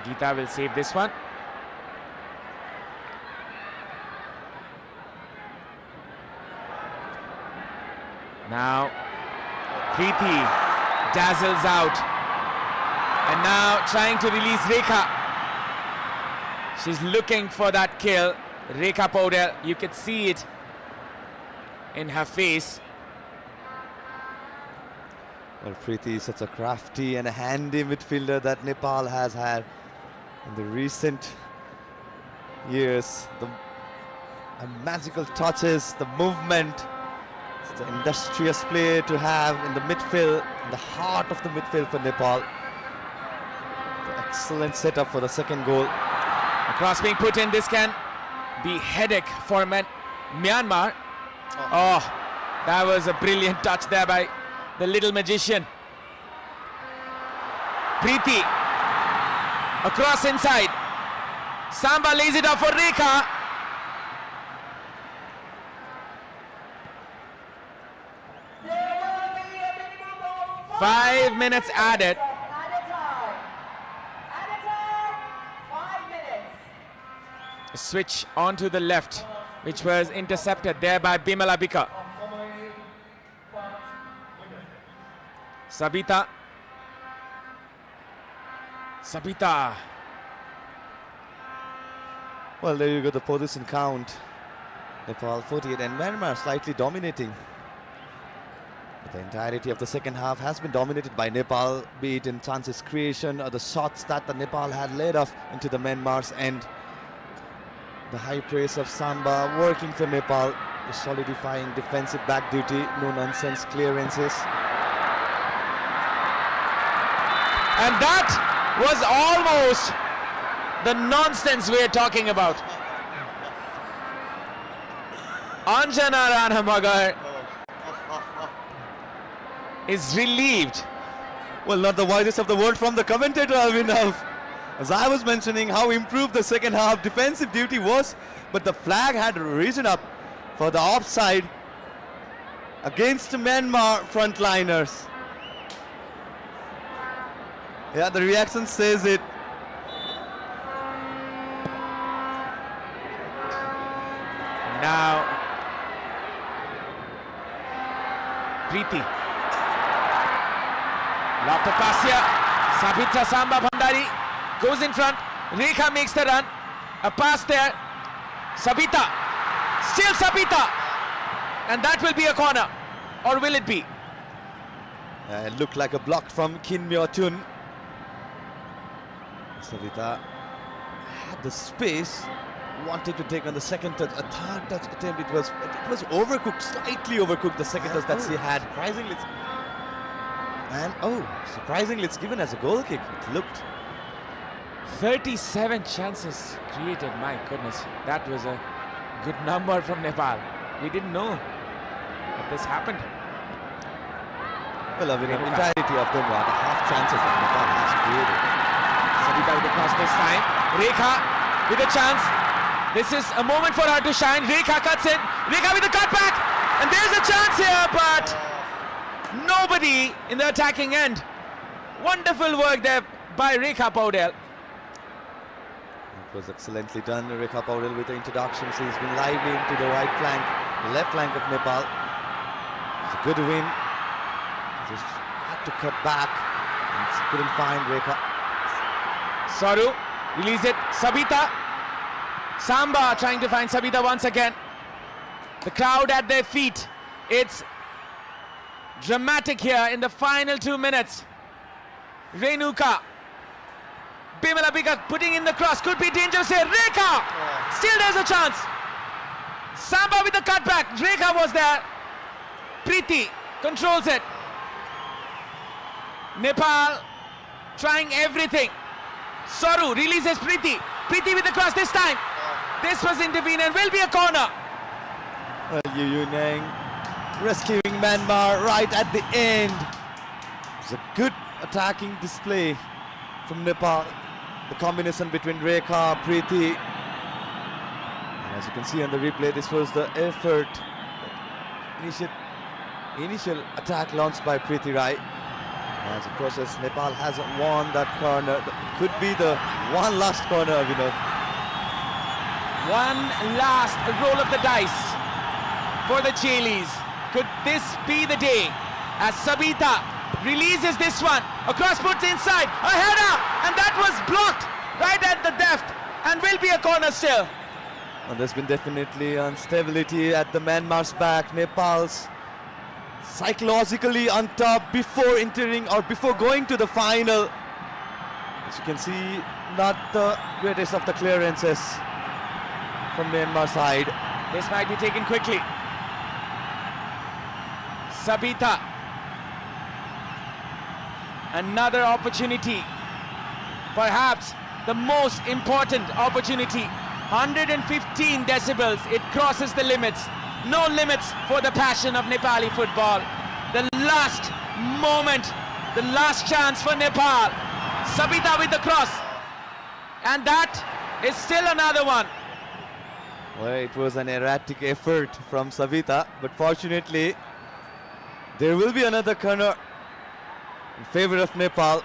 Speaker 1: Geeta will save this one. Now Preeti dazzles out, and now trying to release Rekha. She's looking for that kill. Rekha Paudel, you could see it in her face.
Speaker 12: Well, Preeti is such a crafty and a handy midfielder that Nepal has had in the recent years. The magical touches, the movement, it's the industrious play to have in the midfield, in the heart of the midfield for Nepal. The excellent setup for the second goal.
Speaker 1: A cross being put in, this can be headache for Myanmar. Oh, that was a brilliant touch there by the little magician. Preeti across inside. Samba lays it off for Rekha. Five minutes added. A switch onto the left, which was intercepted there by Bimala Bika. Sabita.
Speaker 12: Well, there you go, the position count. Nepal 48 and Myanmar slightly dominating. But the entirety of the second half has been dominated by Nepal, be it in chances creation or the shots that the Nepal had laid off into the Myanmar's end. The high press of Samba working for Nepal, the solidifying defensive back duty, no nonsense clearances.
Speaker 1: And that was almost the nonsense we're talking about. Anjana Ranamagar is relieved.
Speaker 12: Well, not the wisest of the word from the commentator, Avinav. As I was mentioning how improved the second half defensive duty was, but the flag had risen up for the offside against Myanmar frontliners. Yeah, the reaction says it.
Speaker 1: Now, Preeti. Lofted pass here. Sabita Samba Bhandari goes in front. Rekha makes the run. A pass there. Sabita. Still Sabita. And that will be a corner. Or will it be?
Speaker 12: It looked like a block from Kin Myo Tun. Sabita had the space, wanted to take on the second touch, a third touch attempt. It was overcooked, slightly overcooked, the second touch that she had. Surprisingly it's given as a goal kick. It looked
Speaker 1: 37 chances created. My goodness, that was a good number from Nepal. We didn't know that this happened.
Speaker 12: Well, I mean, the entirety of them were the half chances that Nepal has created.
Speaker 1: Sabita with the cross this time. Rekha with a chance. This is a moment for her to shine. Rekha cuts in. Rekha with the cutback. And there's a chance here, but nobody in the attacking end. Wonderful work there by Rekha Paudel.
Speaker 12: It was excellently done. Rekha Paudel with the introduction. She's been lively into the right flank, the left flank of Nepal. It's a good win. Just had to cut back and couldn't find Rekha.
Speaker 1: Saru, release it. Sabita. Samba trying to find Sabita once again. The crowd at their feet. It's dramatic here in the final 2 minutes. Renuka. Bimala Bika putting in the cross. Could be dangerous here. Rekha! Still there's a chance. Samba with the cutback. Rekha was there. Preeti controls it. Nepal trying everything. Saru releases Preeti. Preeti with the cross this time. This was intervened and will be a corner.
Speaker 12: Well, Yu Nang rescuing Myanmar right at the end. It's a good attacking display from Nepal. The combination between Rekha, Preeti. And as you can see on the replay, this was the effort. Initial attack launched by Preeti Rai. As a process, Nepal hasn't won that corner. It could be the one last corner,
Speaker 1: One last roll of the dice for the Chilis. Could this be the day as Sabita releases this one, across puts inside, a header, and that was blocked right at the depth and will be a corner still.
Speaker 12: Well, there's been definitely instability at the Myanmar's back. Nepal's psychologically on top before entering or before going to the final. As you can see, not the greatest of the clearances from Myanmar side.
Speaker 1: This might be taken quickly. Sabita. Another opportunity. Perhaps the most important opportunity. 115 decibels. It crosses the limits. No limits for the passion of Nepali football. The last moment, the last chance for Nepal. Sabita with the cross. And that is still another one.
Speaker 12: Well, it was an erratic effort from Sabita, but fortunately, there will be another corner in favor of Nepal.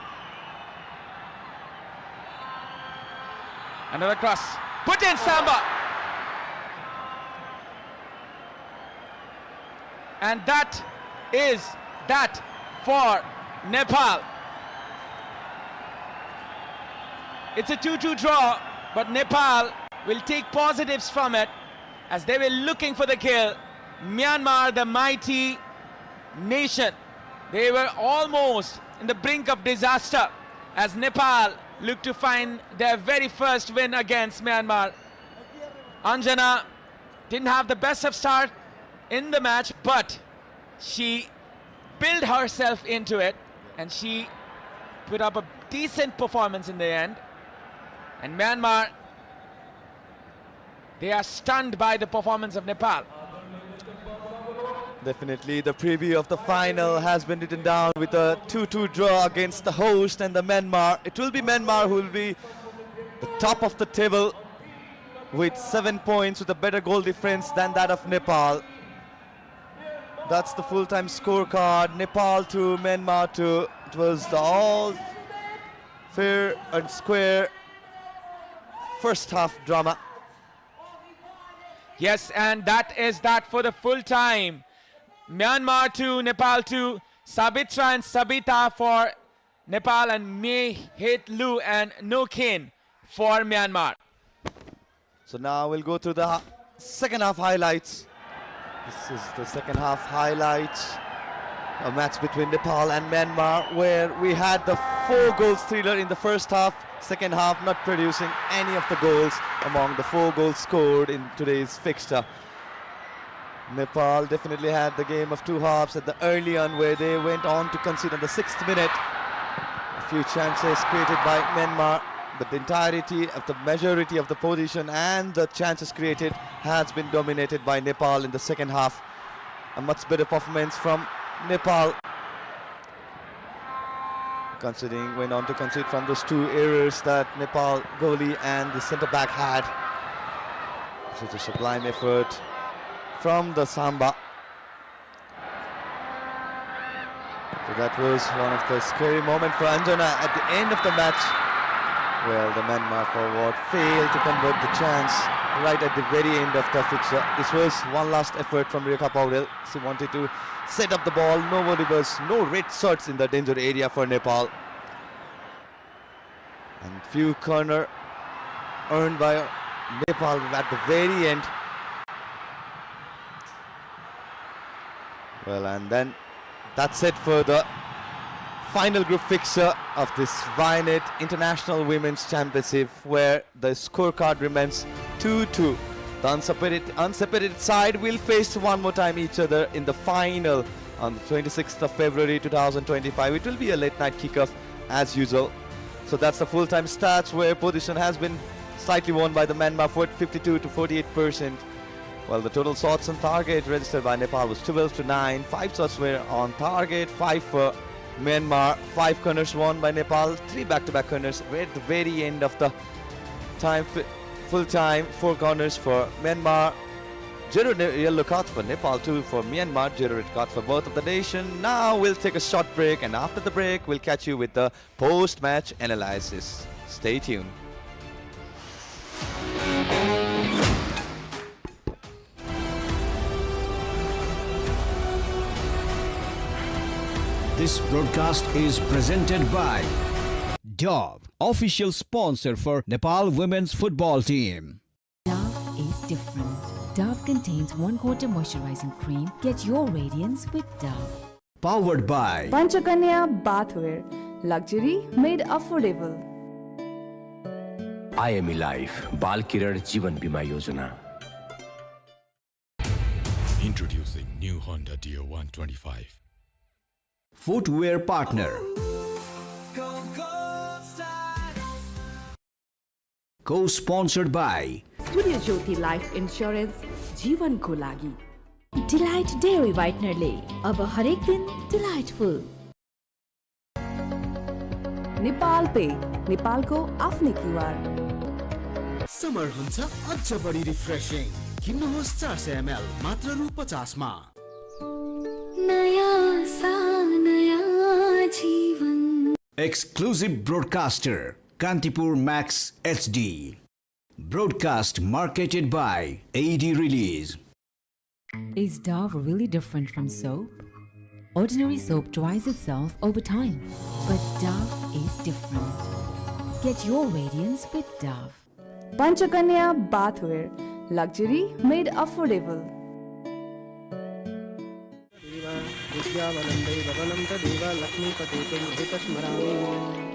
Speaker 1: Another cross. Put in Samba. And that is that for Nepal. It's a 2-2 draw, but Nepal will take positives from it as they were looking for the kill. Myanmar, the mighty nation, they were almost in the brink of disaster as Nepal looked to find their very first win against Myanmar. Anjana didn't have the best of start in the match, but she built herself into it and she put up a decent performance in the end. And Myanmar, they are stunned by the performance of Nepal.
Speaker 12: Definitely the preview of the final has been written down with a 2-2 draw against the host and the Myanmar. It will be Myanmar who will be the top of the table with 7 points with a better goal difference than that of Nepal. That's the full-time scorecard. Nepal to Myanmar to. It was the all fair and square first half drama.
Speaker 1: Yes, and that is that for the full time. Myanmar 2, Nepal 2, Sabitra and Sabita for Nepal, and Mei Hit Lu and No Kin for Myanmar.
Speaker 12: So now we'll go through the second half highlights. This is the second half highlights. A match between Nepal and Myanmar where we had the 4-goal thriller in the first half. Second half not producing any of the goals among the 4 goals scored in today's fixture. Nepal definitely had the game of 2 halves at the early on where they went on to concede on the 6th minute. A few chances created by Myanmar, but the entirety of the majority of the position and the chances created has been dominated by Nepal in the second half. A much better performance from Nepal, considering went on to concede from those 2 errors that Nepal goalie and the centre back had. Such a sublime effort from the Samba. So that was one of the scary moments for Anjana at the end of the match. Well, the Myanmar forward failed to convert the chance right at the very end of the fixture. This was one last effort from Rekha Paudel. She wanted to set up the ball. Nobody was, no red shirts in the danger area for Nepal. And few corner earned by Nepal at the very end. Well, and then that's it for the final group fixture of this Vianet International Women's Championship, where the scorecard remains 2-2. The unseparated side will face one more time each other in the final on the 26th of February 2025. It will be a late night kickoff as usual. So that's the full-time stats, where position has been slightly won by the Myanmar for 52 to 48%. Well, the total shots on target registered by Nepal was 12 to 9. 5 shots were on target, 5 for Myanmar. 5 corners won by Nepal. 3 back-to-back corners were at the very end of the time, full time. 4 corners for Myanmar. 0 yellow cards for Nepal, 2 for Myanmar. 0 red cards for both of the nation. Now we'll take a short break, and after the break, we'll catch you with the post-match analysis. Stay tuned.
Speaker 20: This broadcast is presented by Dove, official sponsor for Nepal women's football team.
Speaker 3: Dove is different. Dove contains 1/4 moisturizing cream. Get your radiance with Dove.
Speaker 20: Powered by
Speaker 4: Panchakanya Bathware. Luxury made affordable.
Speaker 23: IME Life बाल किरण जीवन बीमा योजना.
Speaker 8: Introducing new Honda Dio 125.
Speaker 20: Footwear partner. Co-sponsored by
Speaker 24: Surya Jyoti life insurance जीवनको लागि delight dairy व्हाइटनरले अब हरेक दिन delightful
Speaker 4: Nepal पे नेपालको आफ्नै क्युआर।
Speaker 11: समर हुन्छ अझ बढी रिफ्रेशिङ। किन्नुहोस् 400 ml मात्र रु 50 मा।
Speaker 25: नयाँ सा नयाँ जीवन।
Speaker 20: Exclusive broadcaster Kantipur Max HD. Broadcast marketed by AD Release.
Speaker 3: Is Dove really different from soap? Ordinary soap dries itself over time, but Dove is different. Get your radiance with Dove.
Speaker 4: Panchakanya bathwear, luxury made affordable.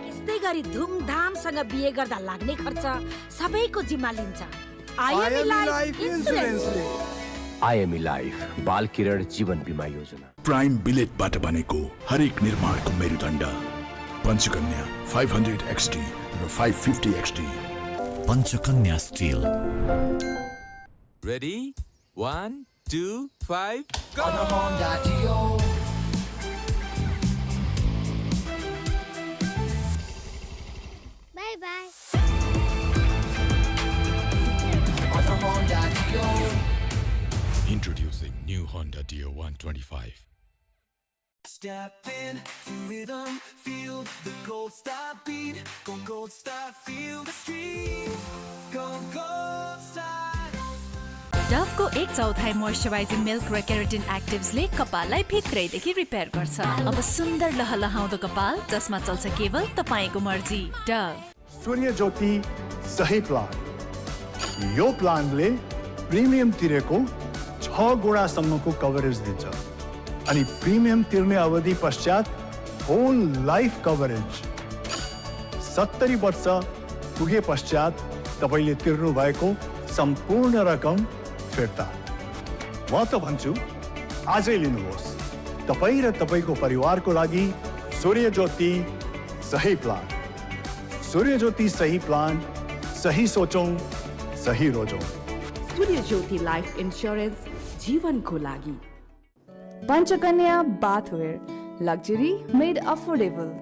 Speaker 18: यस्तै गरी धुमधामसँग बिहे गर्दा लाग्ने खर्च सबैको जिम्मा लिन्छ IME life इन्स्योरेन्सले।
Speaker 23: IME life बाल किरण जीवन बीमा योजना।
Speaker 8: प्राइम बिलेटबाट बनेको हरेक निर्माणको मेरुदण्ड Panchakanya 500 XT raw 550 XT।
Speaker 19: Panchakanya still.
Speaker 9: Ready? 1, 2, 5, go!
Speaker 25: Bye bye.
Speaker 19: Introducing new Honda Dio 125.
Speaker 10: Step in to rhythm, feel the gold star beat. Go gold star, feel the street. Go gold star.
Speaker 6: डभको 1/4 moisturising milk र keratin एक्टिभ्सले कपाललाई भित्रैदेखि repair गर्छ। अब सुन्दर लहलहाउँदो कपाल जसमा चल्छ केवल तपाईको मर्जी। डभ।
Speaker 5: सूर्य ज्योति सही प्लान। यो प्लानले प्रिमियम तिरेको 6 गुणासम्मको कभरेज दिन्छ अनि प्रिमियम तिर्ने अवधि पश्चात होल लाइफ कभरेज। 70 वर्ष पुगे पश्चात तपाईले तिर्नु भएको सम्पूर्ण रकम फिर्ता। म त भन्छु आजै लिनुहोस्। तपाई र तपाईको परिवारको लागि सूर्य ज्योति सही प्लान। सूर्य ज्योति सही प्लान, सही सोचौं, सही रोजौं।
Speaker 24: सूर्य ज्योति लाइफ इन्स्योरेन्स जीवनको लागि।
Speaker 4: Panchakanya bathwear, luxury made affordable.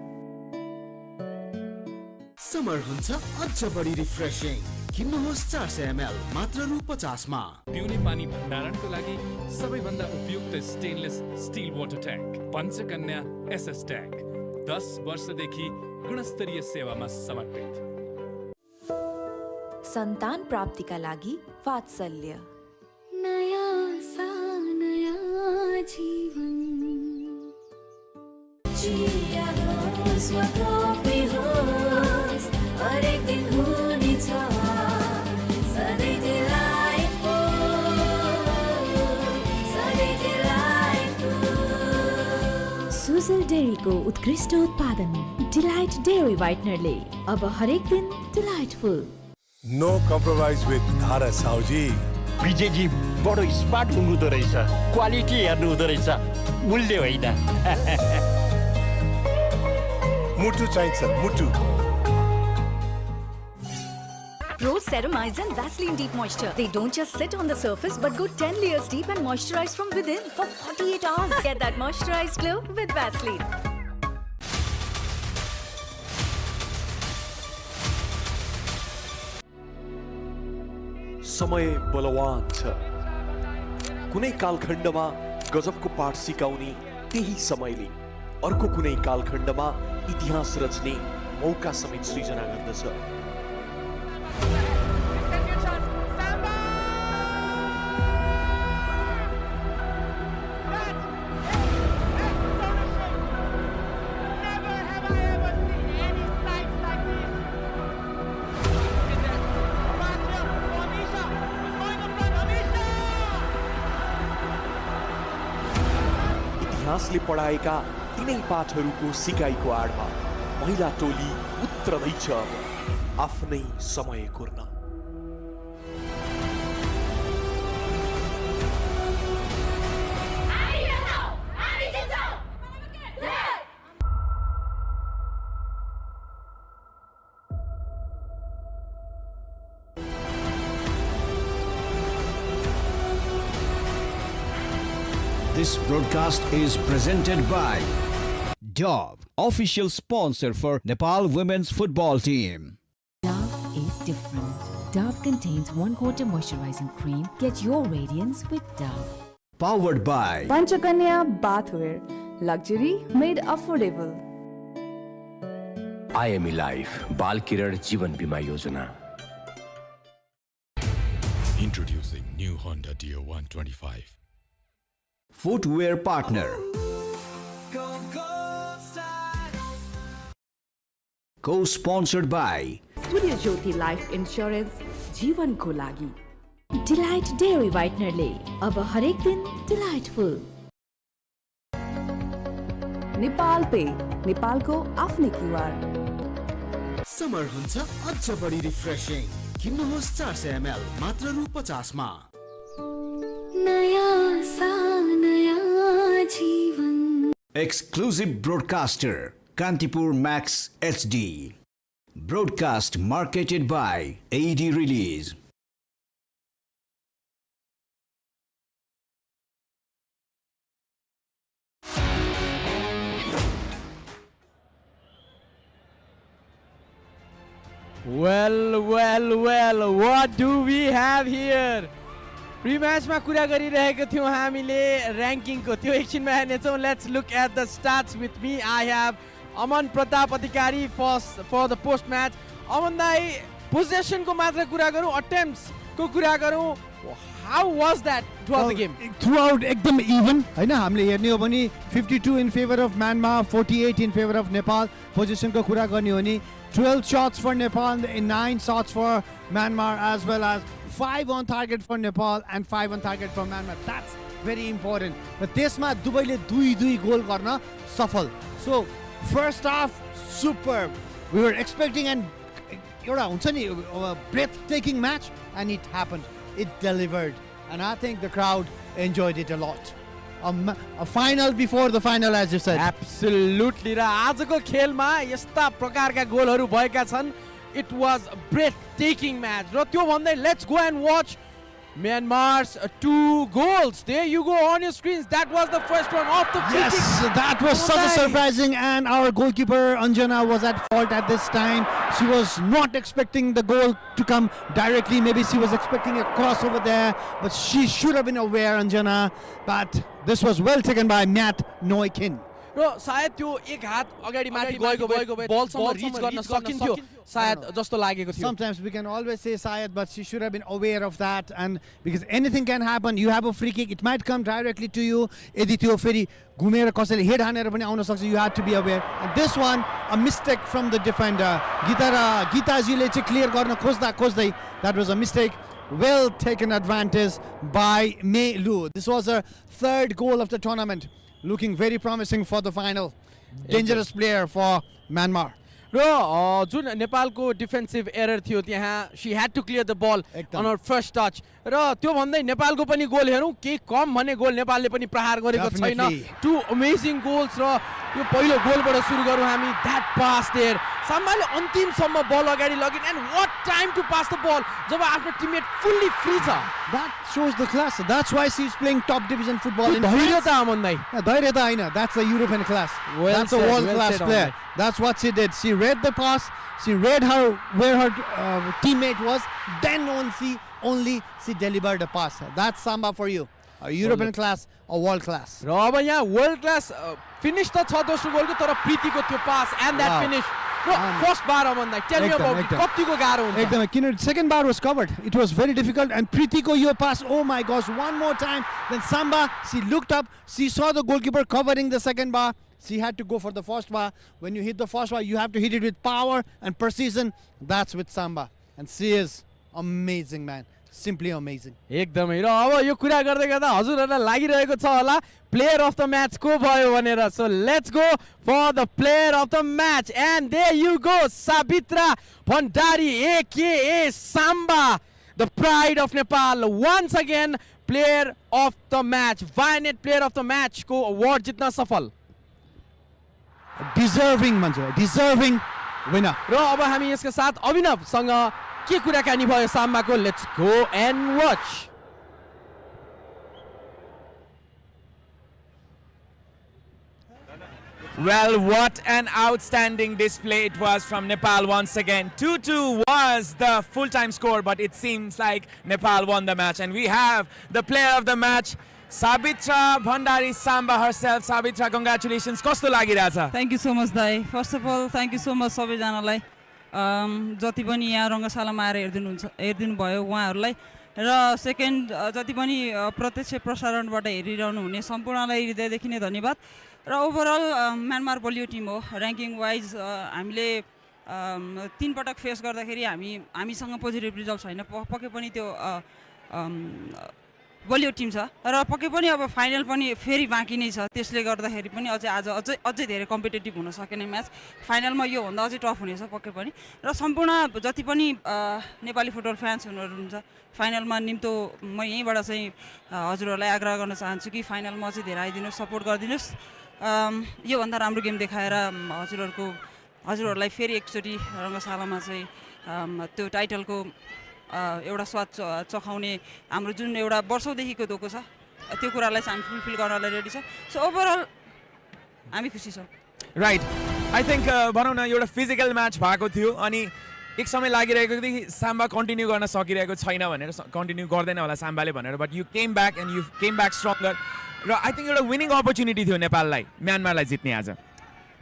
Speaker 11: Summer हुन्छ अझ बढी रिफ्रेशिङ। किन्नुहोस् 400 ml मात्र रु 50 मा।
Speaker 13: पिउने पानी भण्डारणको लागि सबैभन्दा उपयुक्त stainless steel water tank Panchakanya SS tank 10 वर्षदेखि गुणस्तरीय सेवामा समर्पित।
Speaker 24: सन्तान प्राप्तिका लागि वात्सल्य।
Speaker 25: नयाँ सा नयाँ जीवन। जिया होस् वा कफी होस्, हरेक दिन हुनेछ सधैँ delightful।
Speaker 24: सुजल डेरीको उत्कृष्ट उत्पादन डिलाइट डेयरी व्हाइटनरले अब हरेक दिन डिलाइटफुल।
Speaker 14: नो कम्प्रोमाइज विथ धारा साउजी।
Speaker 15: विजयजी बडो स्मार्ट हुनुहुँदो रहेछ। क्वालिटी हेर्नु हुँदो रहेछ, मूल्य होइन।
Speaker 14: मुटु चाहिन्छ मुटु।
Speaker 2: Pro Ceramides and Vaseline Deep Moisture. They don't just sit on the surface but go 10 layers deep and moisturize from within for 48 hours. Get that moisturized glow with Vaseline.
Speaker 16: समय बलवान छ। कुनै कालखण्डमा गजबको पाठ सिकाउने त्यही समयले अर्को कुनै कालखण्डमा इतिहास रच्ने मौका समेत सृजना गर्दछ। इतिहासले पढाएका तिनै पाठहरूको सिकाइको आडमा महिला टोली उत्रदैछ अब आफ्नै समय कुर्न।
Speaker 20: This broadcast is presented by Dove, official sponsor for Nepal women's football team.
Speaker 3: Dove is different. Dove contains 1/4 moisturizing cream. Get your radiance with Dove.
Speaker 20: Powered by
Speaker 4: Panchakanya bathware, luxury made affordable.
Speaker 23: IME Life बाल किरण जीवन बीमा योजना.
Speaker 19: Introducing new Honda Dio 125.
Speaker 20: Footwear partner. Co-sponsored by
Speaker 24: Surya Jyoti life insurance जीवनको लागि delight dairy व्हाइटनरले अब हरेक दिन delightful.
Speaker 4: Nepal पे नेपालको आफ्नै क्युआर.
Speaker 11: समर हुन्छ अझ बढी रिफ्रेशिङ. किन्नुहोस् 400 ml मात्र रु 50 मा.
Speaker 25: नयाँ सा नयाँ जीवन.
Speaker 20: Exclusive broadcaster Kantipur Max HD. Broadcast marketed by AD Release.
Speaker 1: Well, what do we have here? प्रिम्याचमा कुरा गरिरहेको थियौँ हामीले र्याङ्किङको, त्यो एकछिनमा हेर्नेछौँ. Let's look at the stats with me. I have Aman Pratap Adhikari for the post match. Aman दाई, पोजेसनको मात्र कुरा गरौँ, अटेम्प्ट्सको कुरा गरौँ, how was that throughout the game?
Speaker 7: Throughout एकदम इभन होइन. हामीले हेर्ने हो भने 52 in favour of Myanmar, 48 in favour of Nepal. पोजिसनको कुरा गर्ने हो भने 12 shots for Nepal and 9 shots for Myanmar, as well as 5 on target for Nepal and 5 on target for Myanmar. That's very important. र त्यसमा दुवैले 2-2 गोल गर्न सफल. So first half superb. We were expecting an एउटा हुन्छ नि breathtaking match, and it happened. It delivered, and I think the crowd enjoyed it a lot. A final before the final, as you said.
Speaker 1: Absolutely. र आजको खेलमा यस्ता प्रकारका गोलहरू भएका छन्. It was a breathtaking match. र त्यो भन्दै let's go and watch Myanmar's 2 goals. There you go on your screens. That was the first one off the free
Speaker 7: Yes,
Speaker 1: kick.
Speaker 7: that was such a surprising, and our goalkeeper Anjana was at fault at this time. She was not expecting the goal to come directly. Maybe she was expecting a cross over there, but she should have been aware, Anjana. But this was well taken by Matt Noikin.
Speaker 1: र सायद त्यो एक हात अगाडि माथि गएको भए बलसम्म rich गर्न सकिन्थ्यो सायद जस्तो लागेको थियो.
Speaker 7: Sometimes we can always say Syed, but she should have been aware of that, and because anything can happen. You have a free kick, it might come directly to you. यदि त्यो फेरि घुमेर कसैले हेड हानेर पनि आउन सक्छ. You have to be aware. And this one, a mistake from the defender. गीताजीले चाहिँ क्लियर गर्न खोज्दै that was a mistake. Well taken advantage by Mei Lu. This was her 3rd goal of the tournament. Looking very promising for the final. Dangerous player for Myanmar.
Speaker 1: र जुन नेपालको defensive error थियो त्यहाँ, she had to clear the ball on her first touch. र त्यो भन्दै नेपालको पनि गोल हेरौँ, केही कम भन्ने गोल नेपालले पनि प्रहार गरेको छैन. 2 अमेजिङ गोल्स. र यो पहिलो गोलबाट सुरु गरौँ हामी. द्याट पास देयर, साम्बाले अन्तिमसम्म बल अगाडि लगिन्. And what time to pass the ball जब आफ्नो टिममेट फुल्ली फ्री छ.
Speaker 7: That shows the class. That's why she's playing top division football in
Speaker 1: धैर्यता अमन दाइ.
Speaker 7: धैर्यता हैन, that's a European class. That's a world class player. That's what she did. She read the pass, she read where her teammate was, then only she delivered the pass. That's Samba for you. A European class, a world class.
Speaker 1: र अब यहाँ world class finish त छ दोस्रो गोलको, तर प्रीतिको त्यो pass and that finish. First बार अमन दाइ, टेल मी अबाउट इट, कतिको गाह्रो हुन्छ?
Speaker 7: एकदमै, किन second bar was covered. It was very difficult, and Preetiko your pass, oh my gosh, one more time. Then Samba, she looked up, she saw the goalkeeper covering the second bar. She had to go for the first bar. When you hit the first bar, you have to hit it with power and precision. That's with Samba, and she is amazing, man. Simply amazing.
Speaker 1: एकदमै. र अब यो कुरा गर्दै गर्दा हजुरहरूलाई लागिरहेको छ होला player of the match को भयो भनेर. So let's go for the player of the match. And there you go, Sabitra Bhandari aka Samba, the pride of Nepal, once again player of the match. Vianet player of the match को award जित्न सफल.
Speaker 7: Deserving winner.
Speaker 1: र अब हामी यसका साथ अभिनवसँग के कुराकानी भयो साम्बाको. Let's go and watch.
Speaker 12: Well, what an outstanding display it was from Nepal once again. 2-2 was the full-time score, but it seems like Nepal won the match. And we have the player of the match, Sabitra Bhandari Samba herself. Sabitra, congratulations. Kasto lagiरहेछ?
Speaker 17: Thank you so much, Dai. First of all, thank you so much सबैजनालाई जति पनि यहाँ रङ्गशालामा आएर हेरिदिनु भयो उहाँहरूलाई र second जति पनि प्रत्यक्ष प्रसारणबाट हेरिरहनु हुने सम्पूर्णलाई हृदयदेखि नै धन्यवाद र ओभरअल म्यानमार बलियो टिम हो र्याङ्किङ वाइज हामीले 3 पटक फेस गर्दाखेरि हामीसँग पोजिटिभ रिजल्ट छैन पक्कै पनि त्यो बलियो टिम छ र पक्कै पनि अब फाइनल पनि फेरि बाँकी नै छ त्यसले गर्दाखेरि पनि अझै धेरै कम्पिटेटिभ हुन सकेन म्याच फाइनलमा यो भन्दा अझै टफ हुनेछ पक्कै पनि र सम्पूर्ण जति पनि नेपाली फुटबल फ्यान्सहरू हुन्छ फाइनलमा निम्तो म यहीँबाट चाहिँ हजुरहरूलाई आग्रह गर्न चाहन्छु कि फाइनलमा अझै धेरै आइदिनुहोस् सपोर्ट गरिदिनुहोस् योभन्दा राम्रो गेम देखाएर हजुरहरूलाई फेरि एकचोटि रङ्गशालामा चाहिँ त्यो टाइटलको एउटा स्वाद चखाउने हाम्रो जुन एउटा वर्षौँदेखिको धोको छ त्यो कुरालाई चाहिँ हामी फुलफिल गर्नलाई रेडी छ सो ओभरअल हामी खुसी छौँ
Speaker 12: राइट आई थिङ्क भनौँ न एउटा फिजिकल म्याच भएको थियो अनि एक समय लागिरहेको थियो कि साम्बा कन्टिन्यू गर्न सकिरहेको छैन भनेर कन्टिन्यू गर्दैन होला साम्बाले भनेर but you came back and you came back stronger र आई थिङ्क एउटा विनिङ अपर्च्युनिटी थियो नेपाललाई म्यानमारलाई जित्ने आज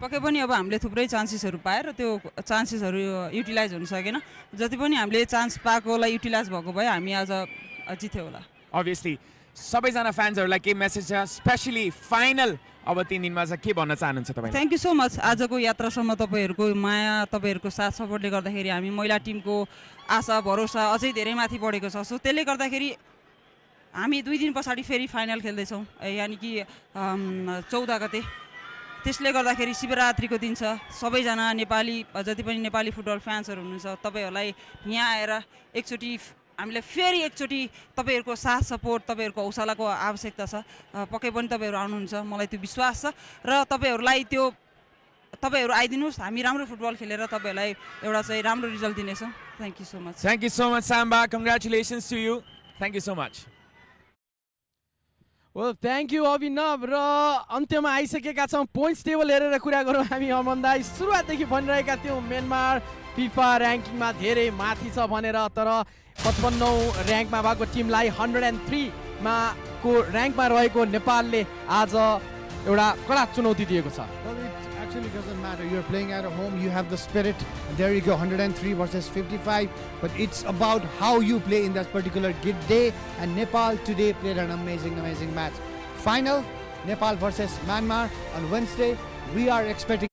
Speaker 17: पक्कै पनि अब हामीले थुप्रै चान्सेसहरू पाएर त्यो चान्सेसहरू युटिलाइज हुन सकेन जति पनि हामीले चान्स पाएकोलाई युटिलाइज भएको भए हामी आज जित्थ्यौँ होला
Speaker 12: अभियसली सबैजना फ्यान्सहरूलाई के मेसेज छ स्पेसली फाइनल अब 3 दिनमा चाहिँ के भन्न चाहनुहुन्छ तपाईँ
Speaker 17: थ्याङ्क यू सो मच आजको यात्रासम्म तपाईँहरूको माया तपाईँहरूको साथ सपोर्टले गर्दाखेरि हामी महिला टिमको आशा भरोसा अझै धेरै माथि बढेको छ सो त्यसले गर्दाखेरि हामी 2 दिन पछाडि फेरि फाइनल खेल्दैछौँ यानि कि 14 गते त्यसले गर्दाखेरि शिवरात्रिको दिन छ सबैजना नेपाली जति पनि नेपाली फुटबल फ्यान्सहरू हुनुहुन्छ तपाईँहरूलाई यहाँ आएर एकचोटि हामीलाई फेरि एकचोटि तपाईँहरूको साथ सपोर्ट तपाईँहरूको हौसलाको आवश्यकता छ पक्कै पनि तपाईँहरू आउनुहुन्छ मलाई त्यो विश्वास छ र तपाईँहरू आइदिनुहोस् हामी राम्रो फुटबल खेलेर तपाईँहरूलाई एउटा चाहिँ राम्रो रिजल्ट दिनेछौँ thank you
Speaker 12: so much Samba congratulations to you thank you so much
Speaker 1: well thank you Abhinav र अन्त्यमा आइसकेका छौँ पोइन्ट्स टेबल हेरेर कुरा गरौँ हामी अमन दाइ सुरुवातदेखि भनिरहेका थियौँ म्यानमार फिफा ऱ्याङ्किङमा धेरै माथि छ भनेर तर 55औं ऱ्याङ्कमा भएको टिमलाई 103मा को ऱ्याङ्कमा रहेको नेपालले आज एउटा कडा चुनौती दिएको छ
Speaker 7: Actually doesn't matter. You're playing at home, you have the spirit. There you go, 103 versus 55. But it's about how you play in that particular day. And Nepal today played an amazing match. Final, Nepal versus Myanmar on Wednesday. We are expecting